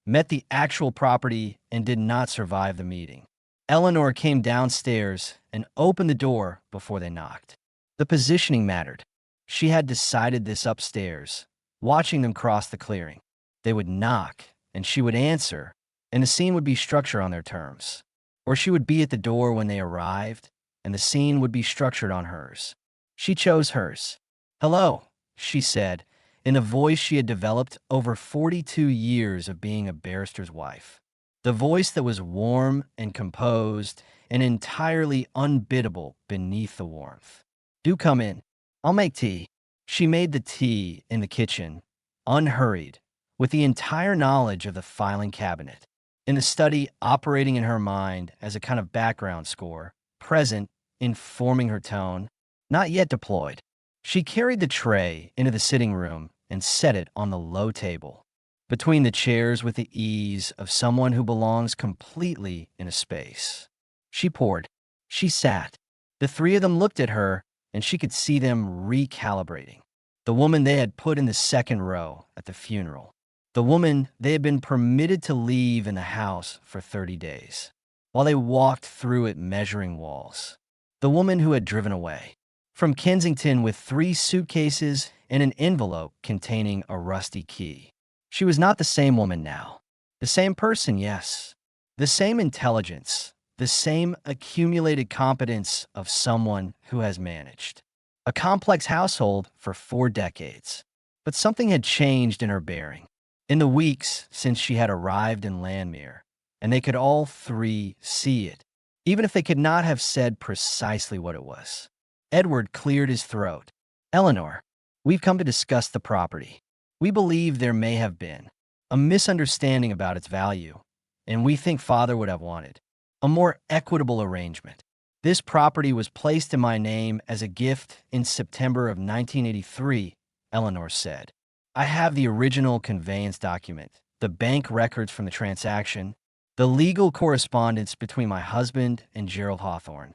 Met the actual property and did not survive the meeting. Eleanor came downstairs and opened the door before they knocked. The positioning mattered. She had decided this upstairs, watching them cross the clearing. They would knock, and she would answer, and the scene would be structured on their terms. Or she would be at the door when they arrived, and the scene would be structured on hers. She chose hers. "Hello," she said, in a voice she had developed over 42 years of being a barrister's wife. The voice that was warm and composed and entirely unbiddable beneath the warmth. "Do come in. I'll make tea." She made the tea in the kitchen, unhurried, with the entire knowledge of the filing cabinet. In the study operating in her mind as a kind of background score, present, informing her tone, not yet deployed. She carried the tray into the sitting room and set it on the low table, between the chairs with the ease of someone who belongs completely in a space. She poured. She sat. The three of them looked at her, and she could see them recalibrating. The woman they had put in the second row at the funeral. The woman they had been permitted to leave in the house for 30 days, while they walked through it measuring walls. The woman who had driven away from Kensington with 3 suitcases and an envelope containing a rusty key. She was not the same woman now. The same person, yes. The same intelligence, the same accumulated competence of someone who has managed a complex household for 4 decades. But something had changed in her bearing. In the weeks since she had arrived in Landmere, and they could all 3 see it, even if they could not have said precisely what it was. Edward cleared his throat. "Eleanor, we've come to discuss the property. We believe there may have been a misunderstanding about its value, and we think Father would have wanted a more equitable arrangement. This property was placed in my name as a gift in September of 1983, Eleanor said. "I have the original conveyance document, the bank records from the transaction, the legal correspondence between my husband and Gerald Hawthorne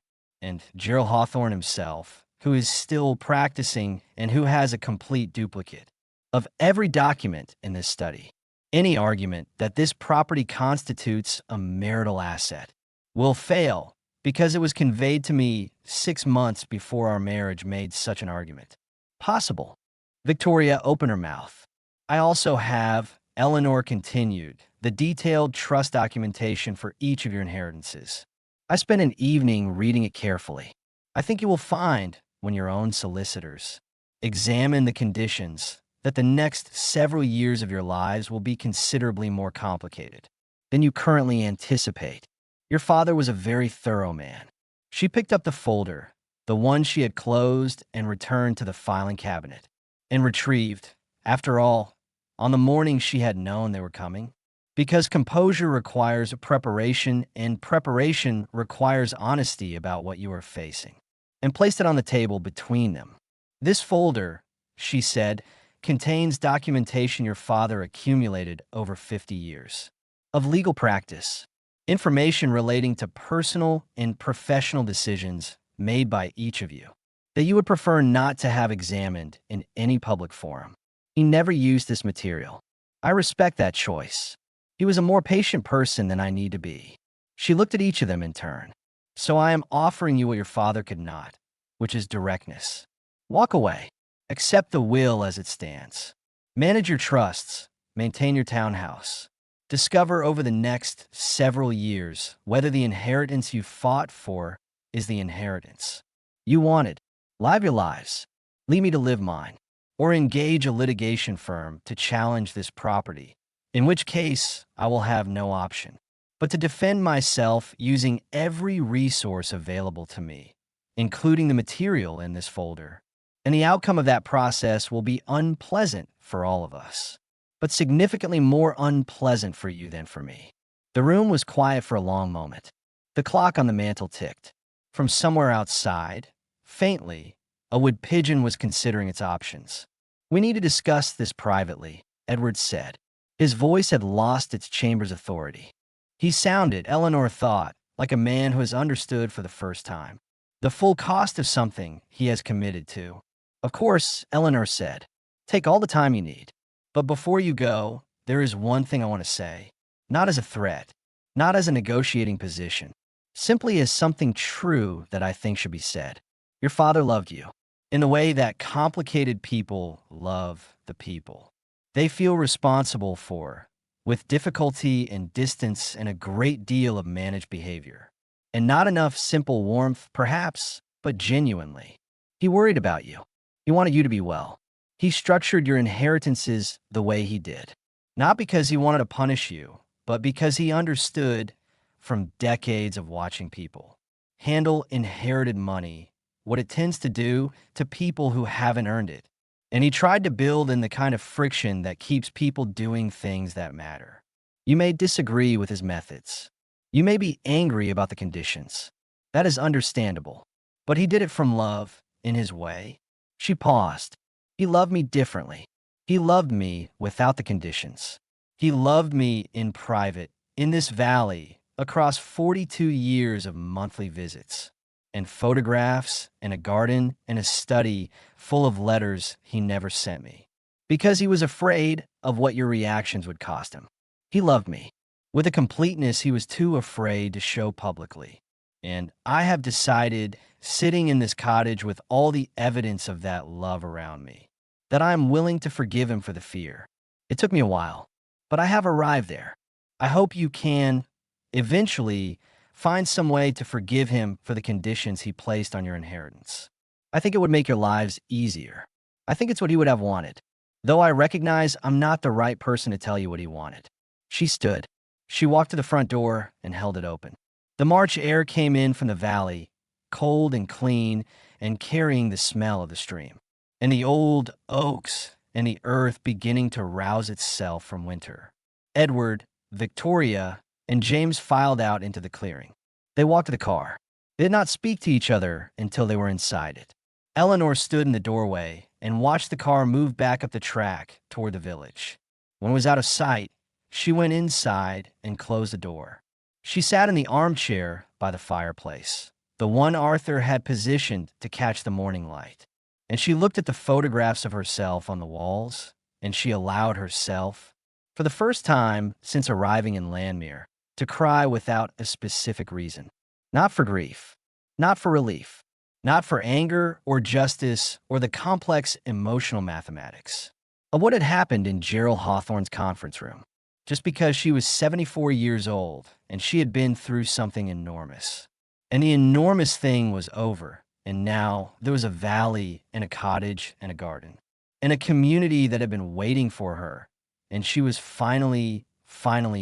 himself, who is still practicing and who has a complete duplicate of every document in this study. Any argument that this property constitutes a marital asset will fail because it was conveyed to me 6 months before our marriage made such an argument possible." Victoria opened her mouth. "I also have," Eleanor continued, "the detailed trust documentation for each of your inheritances. I spent an evening reading it carefully. I think you will find, when your own solicitors examine the conditions, that the next several years of your lives will be considerably more complicated than you currently anticipate. Your father was a very thorough man." She picked up the folder, the one she had closed, and returned to the filing cabinet, and retrieved, after all, on the morning she had known they were coming, because composure requires preparation, and preparation requires honesty about what you are facing, and placed it on the table between them. "This folder," she said, "contains documentation your father accumulated over 50 years of legal practice, information relating to personal and professional decisions made by each of you that you would prefer not to have examined in any public forum. He never used this material. I respect that choice. He was a more patient person than I need to be." She looked at each of them in turn. "So I am offering you what your father could not, which is directness. Walk away. Accept the will as it stands. Manage your trusts. Maintain your townhouse. Discover over the next several years whether the inheritance you fought for is the inheritance you wanted. Live your lives. Leave me to live mine. Or engage a litigation firm to challenge this property, in which case I will have no option but to defend myself using every resource available to me, including the material in this folder. And the outcome of that process will be unpleasant for all of us, but significantly more unpleasant for you than for me." The room was quiet for a long moment. The clock on the mantel ticked. From somewhere outside, faintly, a wood pigeon was considering its options. "We need to discuss this privately," Edward said. His voice had lost its chamber's authority. He sounded, Eleanor thought, like a man who has understood for the first time the full cost of something he has committed to. Of course, Eleanor said, take all the time you need. But before you go, there is one thing I want to say. Not as a threat, not as a negotiating position, simply as something true that I think should be said. Your father loved you in the way that complicated people love the people they feel responsible for, with difficulty and distance and a great deal of managed behavior. And not enough simple warmth, perhaps, but genuinely. He worried about you. He wanted you to be well. He structured your inheritances the way he did. Not because he wanted to punish you, but because he understood from decades of watching people handle inherited money, what it tends to do to people who haven't earned it. And he tried to build in the kind of friction that keeps people doing things that matter. You may disagree with his methods. You may be angry about the conditions. That is understandable. But he did it from love, in his way. She paused. He loved me differently. He loved me without the conditions. He loved me in private, in this valley, across 42 years of monthly visits, and photographs, and a garden, and a study full of letters he never sent me. Because he was afraid of what your reactions would cost him. He loved me with a completeness he was too afraid to show publicly. And I have decided, sitting in this cottage with all the evidence of that love around me, that I am willing to forgive him for the fear. It took me a while, but I have arrived there. I hope you can, eventually, find some way to forgive him for the conditions he placed on your inheritance. I think it would make your lives easier. I think it's what he would have wanted, though I recognize I'm not the right person to tell you what he wanted. She stood. She walked to the front door and held it open. The March air came in from the valley, cold and clean, and carrying the smell of the stream, and the old oaks and the earth beginning to rouse itself from winter. Edward, Victoria, and James filed out into the clearing. They walked to the car. They did not speak to each other until they were inside it. Eleanor stood in the doorway and watched the car move back up the track toward the village. When it was out of sight, she went inside and closed the door. She sat in the armchair by the fireplace, the one Arthur had positioned to catch the morning light. And she looked at the photographs of herself on the walls, and she allowed herself, for the first time since arriving in Landmere, to cry without a specific reason. Not for grief, not for relief, not for anger or justice or the complex emotional mathematics of what had happened in Gerald Hawthorne's conference room. Just because she was 74 years old and she had been through something enormous. And the enormous thing was over, and now there was a valley and a cottage and a garden, and a community that had been waiting for her, and she was finally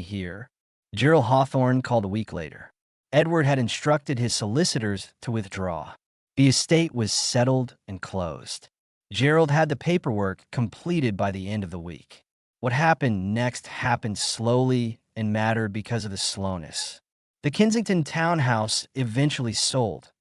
here. Gerald Hawthorne called a week later. Edward had instructed his solicitors to withdraw. The estate was settled and closed. Gerald had the paperwork completed by the end of the week. What happened next happened slowly and mattered because of the slowness. The Kensington townhouse eventually sold,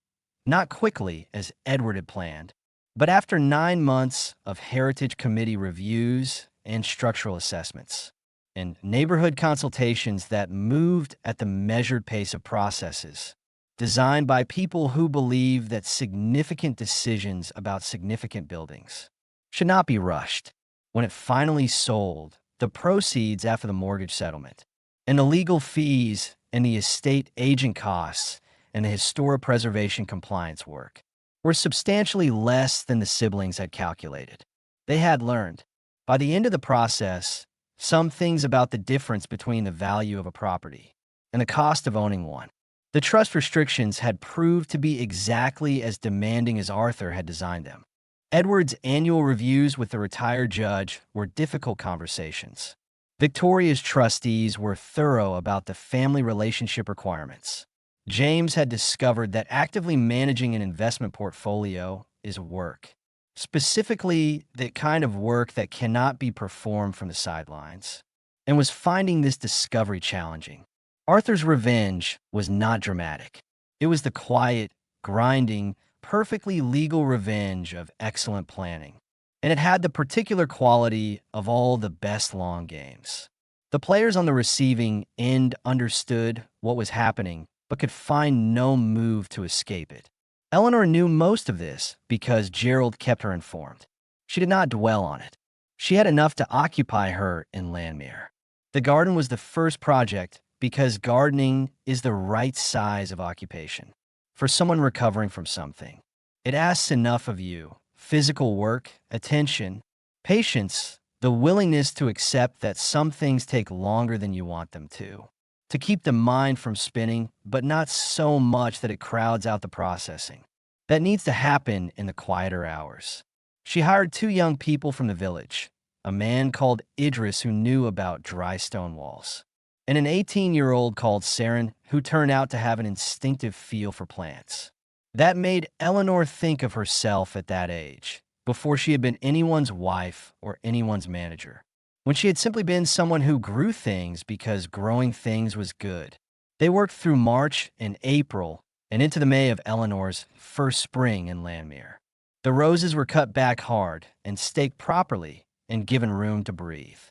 not quickly as Edward had planned, but after 9 months of Heritage Committee reviews and structural assessments, and neighborhood consultations that moved at the measured pace of processes, designed by people who believe that significant decisions about significant buildings should not be rushed. When it finally sold, the proceeds after the mortgage settlement, and the legal fees and the estate agent costs and the historic preservation compliance work were substantially less than the siblings had calculated. They had learned, by the end of the process, some things about the difference between the value of a property and the cost of owning one. The trust restrictions had proved to be exactly as demanding as Arthur had designed them. Edward's annual reviews with the retired judge were difficult conversations. Victoria's trustees were thorough about the family relationship requirements. James had discovered that actively managing an investment portfolio is work, specifically the kind of work that cannot be performed from the sidelines, and was finding this discovery challenging. Arthur's revenge was not dramatic. It was the quiet, grinding, perfectly legal revenge of excellent planning. And it had the particular quality of all the best long games. The players on the receiving end understood what was happening, but could find no move to escape it. Eleanor knew most of this because Gerald kept her informed. She did not dwell on it. She had enough to occupy her in Landmere. The garden was the first project because gardening is the right size of occupation for someone recovering from something. It asks enough of you: physical work, attention, patience, the willingness to accept that some things take longer than you want them to keep the mind from spinning, but not so much that it crowds out the processing. That needs to happen in the quieter hours. She hired two young people from the village, a man called Idris who knew about dry stone walls, and an 18-year-old called Saren who turned out to have an instinctive feel for plants. That made Eleanor think of herself at that age, before she had been anyone's wife or anyone's manager, when she had simply been someone who grew things because growing things was good. They worked through March and April and into the May of Eleanor's first spring in Landmere. The roses were cut back hard and staked properly and given room to breathe.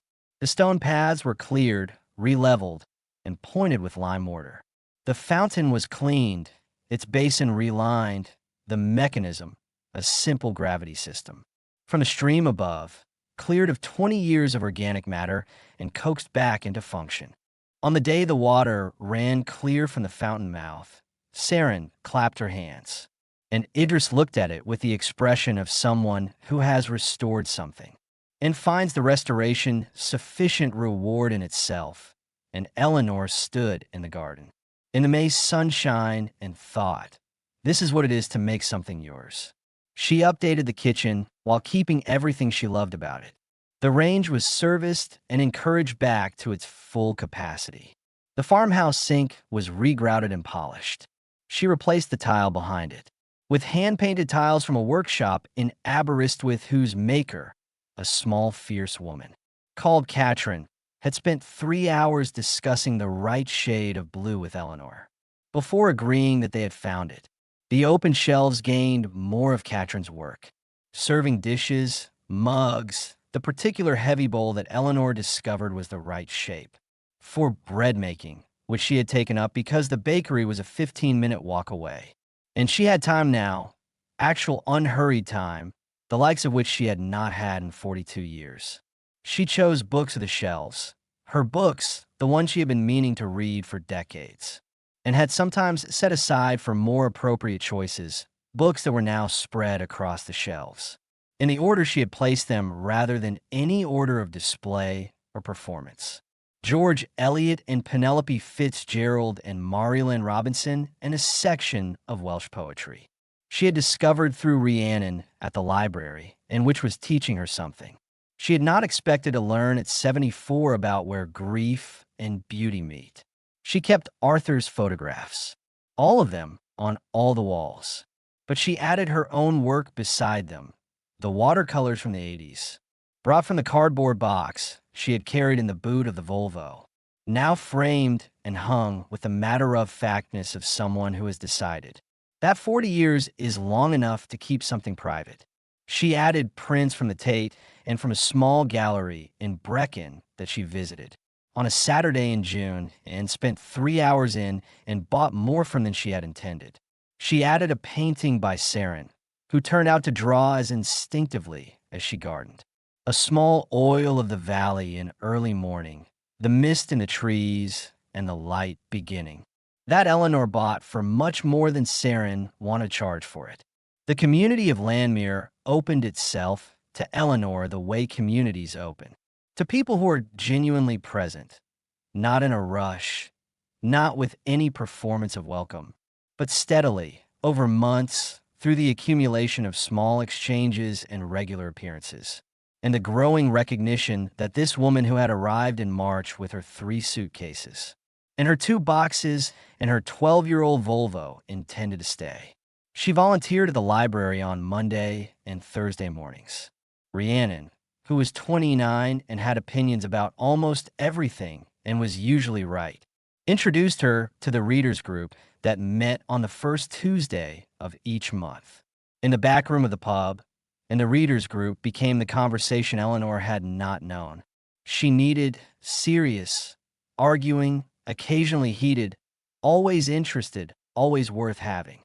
The stone paths were cleared, re-leveled, and pointed with lime mortar. The fountain was cleaned, its basin relined, the mechanism, a simple gravity system. From the stream above, cleared of 20 years of organic matter and coaxed back into function. On the day the water ran clear from the fountain mouth, Saren clapped her hands, and Idris looked at it with the expression of someone who has restored something and finds the restoration sufficient reward in itself. And Eleanor stood in the garden, in the May sunshine, and thought, this is what it is to make something yours. She updated the kitchen while keeping everything she loved about it. The range was serviced and encouraged back to its full capacity. The farmhouse sink was regrouted and polished. She replaced the tile behind it with hand-painted tiles from a workshop in Aberystwyth whose maker, a small, fierce woman called Katrin, had spent 3 hours discussing the right shade of blue with Eleanor before agreeing that they had found it. The open shelves gained more of Katrin's work, serving dishes, mugs, the particular heavy bowl that Eleanor discovered was the right shape for bread making, which she had taken up because the bakery was a 15-minute walk away. And she had time now, actual unhurried time, the likes of which she had not had in 42 years. She chose books of the shelves, her books, the ones she had been meaning to read for decades, and had sometimes set aside for more appropriate choices, books that were now spread across the shelves, in the order she had placed them rather than any order of display or performance. George Eliot and Penelope Fitzgerald and Marilyn Robinson, and a section of Welsh poetry she had discovered through Rhiannon at the library, and which was teaching her something she had not expected to learn at 74 about where grief and beauty meet. She kept Arthur's photographs, all of them on all the walls, but she added her own work beside them, the watercolors from the 80s, brought from the cardboard box she had carried in the boot of the Volvo, now framed and hung with the matter-of-factness of someone who has decided that 40 years is long enough to keep something private. She added prints from the Tate and from a small gallery in Brecon that she visited on a Saturday in June and spent 3 hours in and bought more from than she had intended. She added a painting by Saren, who turned out to draw as instinctively as she gardened. A small oil of the valley in early morning, the mist in the trees, and the light beginning. That Eleanor bought for much more than Saren wanted to charge for it. The community of Landmere opened itself to Eleanor the way communities open, to people who are genuinely present, not in a rush, not with any performance of welcome, but steadily, over months, through the accumulation of small exchanges and regular appearances, and the growing recognition that this woman who had arrived in March with her 3 suitcases, and her 2 boxes, and her 12-year-old Volvo intended to stay. She volunteered at the library on Monday and Thursday mornings. Rhiannon, who was 29 and had opinions about almost everything and was usually right, introduced her to the readers group that met on the first Tuesday of each month. In the back room of the pub, and the readers group became the conversation Eleanor had not known. She needed serious, arguing, occasionally heated, always interested, always worth having.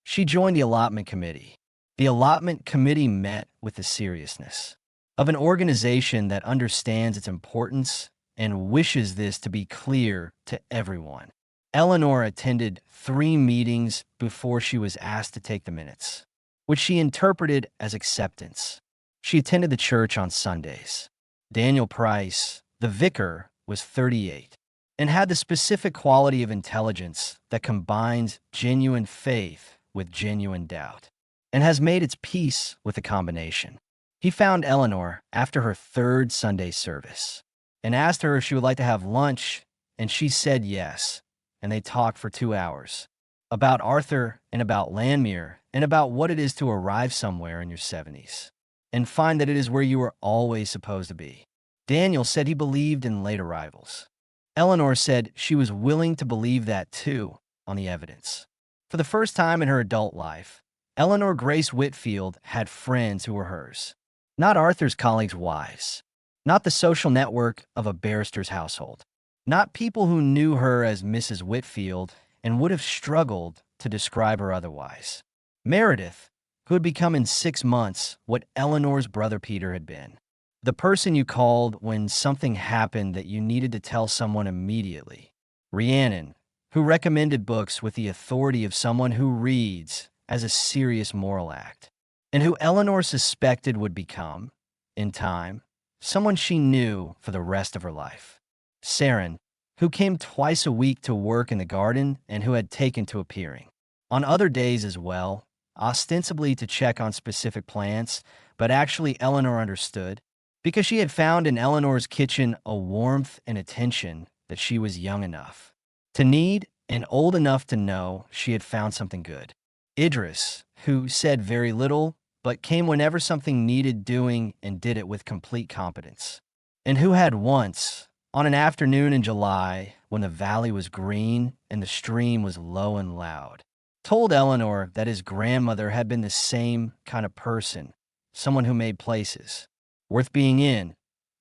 She joined the allotment committee. The allotment committee met with the seriousness of an organization that understands its importance and wishes this to be clear to everyone. Eleanor attended 3 meetings before she was asked to take the minutes, which she interpreted as acceptance. She attended the church on Sundays. Daniel Price, the vicar, was 38 and had the specific quality of intelligence that combines genuine faith with genuine doubt and has made its peace with the combination. He found Eleanor after her 3rd Sunday service and asked her if she would like to have lunch, and she said yes, and they talked for 2 hours about Arthur and about Landmere and about what it is to arrive somewhere in your 70s and find that it is where you were always supposed to be. Daniel said he believed in late arrivals. Eleanor said she was willing to believe that too, on the evidence. For the first time in her adult life, Eleanor Grace Whitfield had friends who were hers. Not Arthur's colleagues' wives. Not the social network of a barrister's household. Not people who knew her as Mrs. Whitfield and would have struggled to describe her otherwise. Meredith, who had become in 6 months what Eleanor's brother Peter had been. The person you called when something happened that you needed to tell someone immediately. Rhiannon, who recommended books with the authority of someone who reads as a serious moral act, and who Eleanor suspected would become, in time, someone she knew for the rest of her life. Saren, who came twice a week to work in the garden and who had taken to appearing on other days as well, ostensibly to check on specific plants, but actually Eleanor understood, because she had found in Eleanor's kitchen a warmth and attention that she was young enough to need and old enough to know she had found something good. Idris, who said very little, but came whenever something needed doing and did it with complete competence, and who had once, on an afternoon in July when the valley was green and the stream was low and loud, told Eleanor that his grandmother had been the same kind of person, someone who made places worth being in,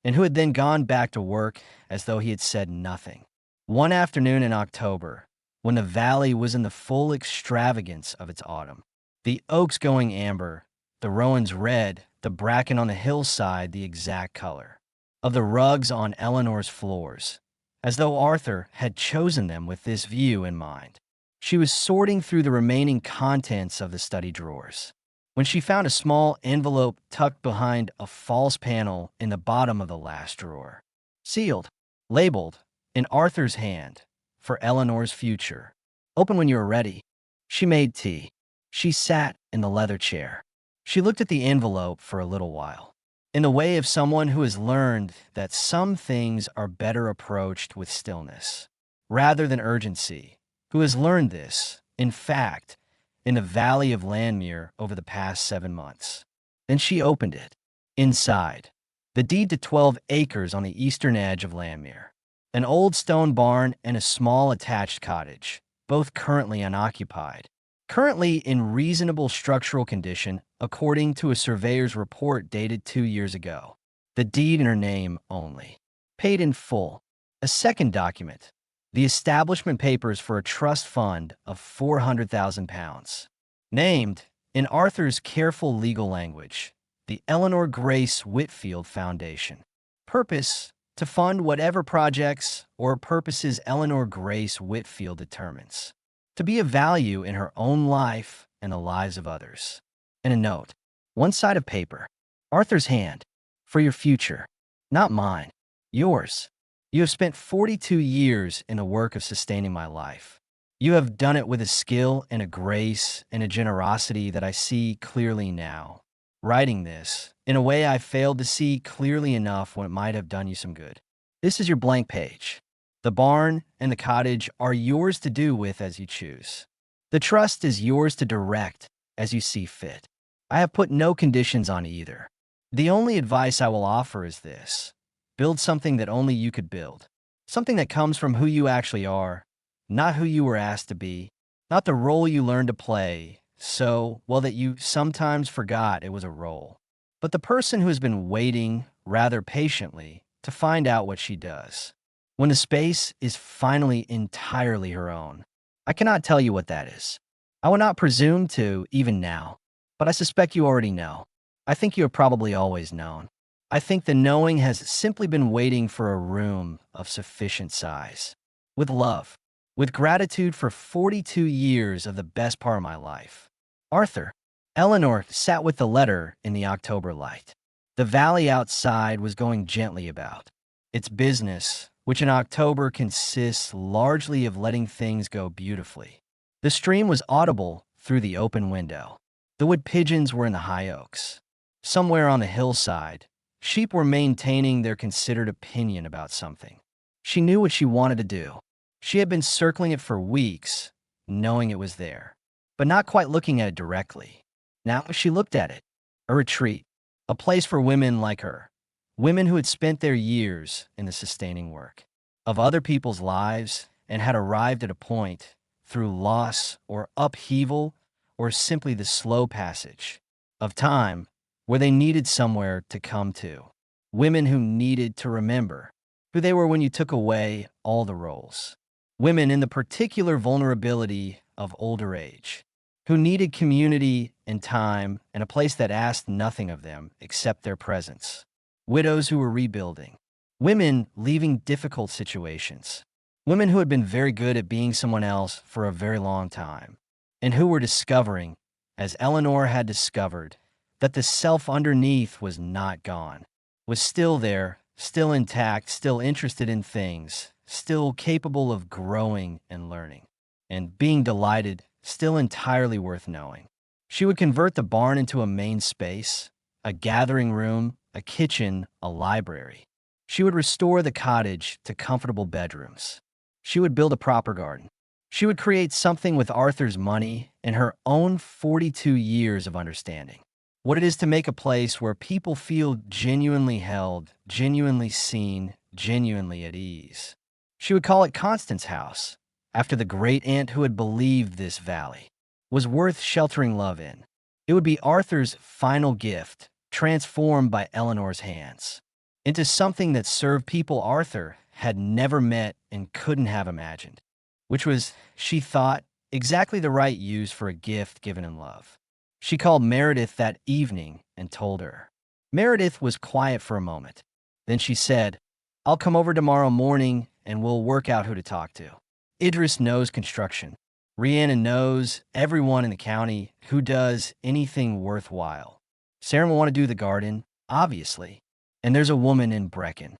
and who had then gone back to work as though he had said nothing. One afternoon in October, when the valley was in the full extravagance of its autumn, the oaks going amber, the rowans red, the bracken on the hillside the exact color of the rugs on Eleanor's floors, as though Arthur had chosen them with this view in mind. She was sorting through the remaining contents of the study drawers when she found a small envelope tucked behind a false panel in the bottom of the last drawer. Sealed, labeled, in Arthur's hand, for Eleanor's future. Open when you are ready. She made tea. She sat in the leather chair. She looked at the envelope for a little while, in the way of someone who has learned that some things are better approached with stillness, rather than urgency, who has learned this, in fact, in the valley of Landmere over the past 7 months. Then she opened it. Inside, the deed to 12 acres on the eastern edge of Landmere, an old stone barn and a small attached cottage, both currently unoccupied, currently in reasonable structural condition according to a surveyor's report dated 2 years ago. The deed in her name only. Paid in full. A second document. The establishment papers for a trust fund of £400,000. Named, in Arthur's careful legal language, the Eleanor Grace Whitfield Foundation. Purpose, to fund whatever projects or purposes Eleanor Grace Whitfield determines to be of value in her own life and the lives of others. And a note, one side of paper, Arthur's hand, for your future, not mine, yours. You have spent 42 years in the work of sustaining my life. You have done it with a skill and a grace and a generosity that I see clearly now. Writing this, in a way I failed to see clearly enough when it might have done you some good. This is your blank page. The barn and the cottage are yours to do with as you choose. The trust is yours to direct as you see fit. I have put no conditions on either. The only advice I will offer is this. Build something that only you could build. Something that comes from who you actually are, not who you were asked to be, not the role you learned to play, so well that you sometimes forgot it was a role, but the person who has been waiting, rather patiently, to find out what she does. When the space is finally entirely her own. I cannot tell you what that is. I will not presume to, even now, but I suspect you already know. I think you have probably always known. I think the knowing has simply been waiting for a room of sufficient size. With love, with gratitude for 42 years of the best part of my life. Arthur. Eleanor sat with the letter in the October light. The valley outside was going gently about. Its business, which in October consists largely of letting things go beautifully. The stream was audible through the open window. The wood pigeons were in the high oaks. Somewhere on the hillside, sheep were maintaining their considered opinion about something. She knew what she wanted to do. She had been circling it for weeks, knowing it was there, but not quite looking at it directly. Now she looked at it. A retreat, a place for women like her, women who had spent their years in the sustaining work of other people's lives and had arrived at a point, through loss or upheaval or simply the slow passage of time, where they needed somewhere to come to. Women who needed to remember who they were when you took away all the roles. Women in the particular vulnerability of older age, who needed community and time and a place that asked nothing of them except their presence. Widows who were rebuilding. Women leaving difficult situations. Women who had been very good at being someone else for a very long time, and who were discovering, as Eleanor had discovered, that the self underneath was not gone, was still there, still intact, still interested in things, still capable of growing and learning, and being delighted, still entirely worth knowing. She would convert the barn into a main space, a gathering room, a kitchen, a library. She would restore the cottage to comfortable bedrooms. She would build a proper garden. She would create something with Arthur's money and her own 42 years of understanding. What it is to make a place where people feel genuinely held, genuinely seen, genuinely at ease. She would call it Constance House, after the great aunt who had believed this valley was worth sheltering love in. It would be Arthur's final gift, transformed by Eleanor's hands, into something that served people Arthur had never met and couldn't have imagined, which was, she thought, exactly the right use for a gift given in love. She called Meredith that evening and told her. Meredith was quiet for a moment. Then she said, "I'll come over tomorrow morning and we'll work out who to talk to." Idris knows construction. Rhiannon knows everyone in the county who does anything worthwhile. Sarah will want to do the garden, obviously. And there's a woman in Brecken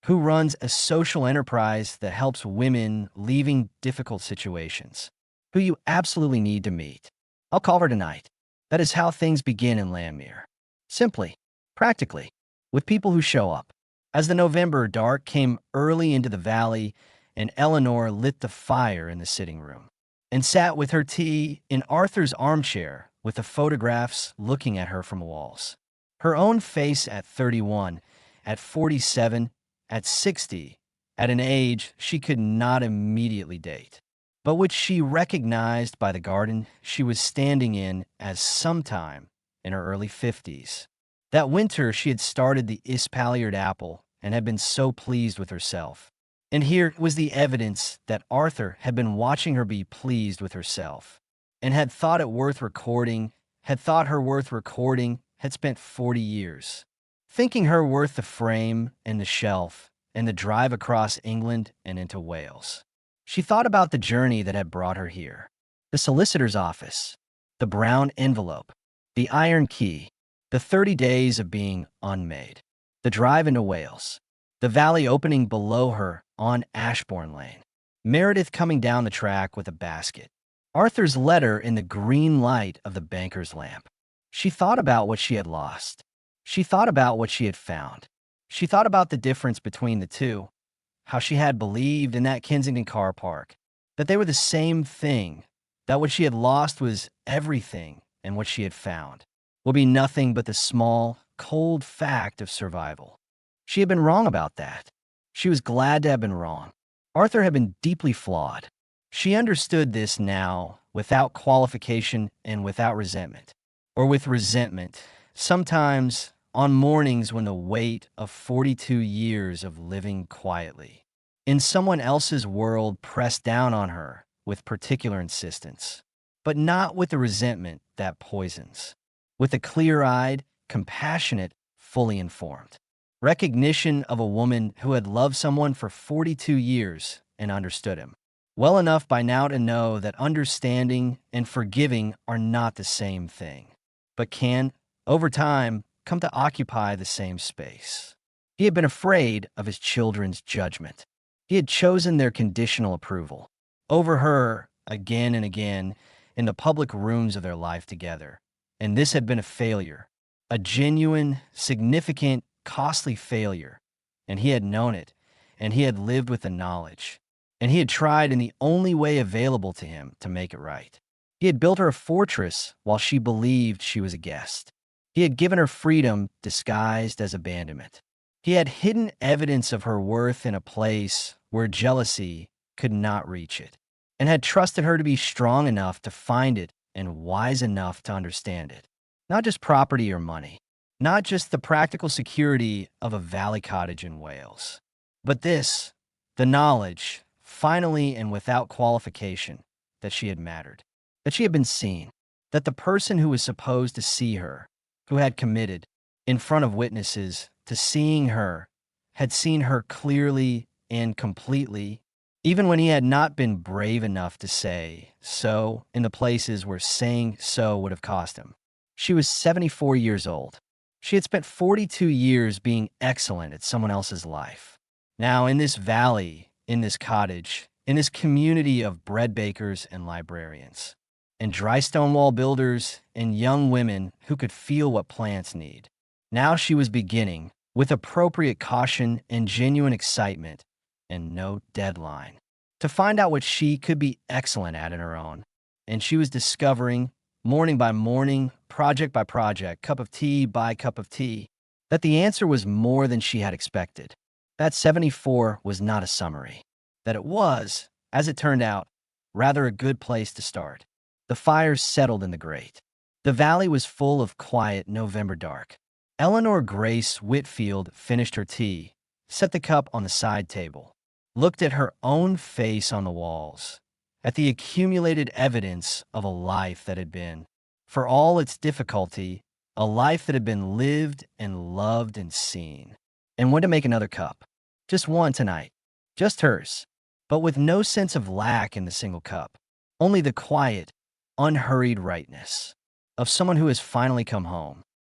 who runs a social enterprise that helps women leaving difficult situations, who you absolutely need to meet. I'll call her tonight. That is how things begin in Landmere. Simply, practically, with people who show up. As the November dark came early into the valley, and Eleanor lit the fire in the sitting room, and sat with her tea in Arthur's armchair with the photographs looking at her from the walls. Her own face at 31, at 47, at 60, at an age she could not immediately date, but which she recognized by the garden she was standing in as sometime in her early 50s. That winter she had started the Espaliered apple and had been so pleased with herself. And here was the evidence that Arthur had been watching her be pleased with herself, and had thought it worth recording, had thought her worth recording, had spent 40 years thinking her worth the frame and the shelf and the drive across England and into Wales. She thought about the journey that had brought her here, the solicitor's office, the brown envelope, the iron key, the 30 days of being unmade, the drive into Wales, the valley opening below her on Ashbourne Lane, Meredith coming down the track with a basket, Arthur's letter in the green light of the banker's lamp. She thought about what she had lost. She thought about what she had found. She thought about the difference between the two, how she had believed in that Kensington car park, that they were the same thing, that what she had lost was everything, and what she had found would be nothing but the small, cold fact of survival. She had been wrong about that. She was glad to have been wrong. Arthur had been deeply flawed. She understood this now, without qualification and without resentment. Or with resentment, sometimes on mornings when the weight of 42 years of living quietly in someone else's world pressed down on her with particular insistence. but not with the resentment that poisons. With a clear-eyed, compassionate, fully informed recognition of a woman who had loved someone for 42 years and understood him well enough by now to know that understanding and forgiving are not the same thing, but can, over time, come to occupy the same space. He had been afraid of his children's judgment. He had chosen their conditional approval over her again and again in the public rooms of their life together. And this had been a failure, a genuine, significant, costly failure. And he had known it, and he had lived with the knowledge. And he had tried in the only way available to him to make it right. He had built her a fortress while she believed she was a guest. He had given her freedom disguised as abandonment. He had hidden evidence of her worth in a place where jealousy could not reach it, and had trusted her to be strong enough to find it and wise enough to understand it. Not just property or money, not just the practical security of a valley cottage in Wales, but this, the knowledge, finally and without qualification, that she had mattered, that she had been seen, that the person who was supposed to see her, who had committed, in front of witnesses, to seeing her, had seen her clearly and completely, even when he had not been brave enough to say so in the places where saying so would have cost him. She was 74 years old. She had spent 42 years being excellent at someone else's life. Now, in this valley, in this cottage, in this community of bread bakers and librarians, and dry stone wall builders and young women who could feel what plants need. Now she was beginning, with appropriate caution and genuine excitement, and no deadline, to find out what she could be excellent at in her own. And she was discovering, morning by morning, project by project, cup of tea by cup of tea, that the answer was more than she had expected. That 74 was not a summary. That it was, as it turned out, rather a good place to start. The fires settled in the grate. The valley was full of quiet November dark. Eleanor Grace Whitfield finished her tea, set the cup on the side table, looked at her own face on the walls, at the accumulated evidence of a life that had been, for all its difficulty, a life that had been lived and loved and seen, and went to make another cup. Just one tonight, just hers, but with no sense of lack in the single cup, only the quiet, unhurried rightness of someone who has finally come home.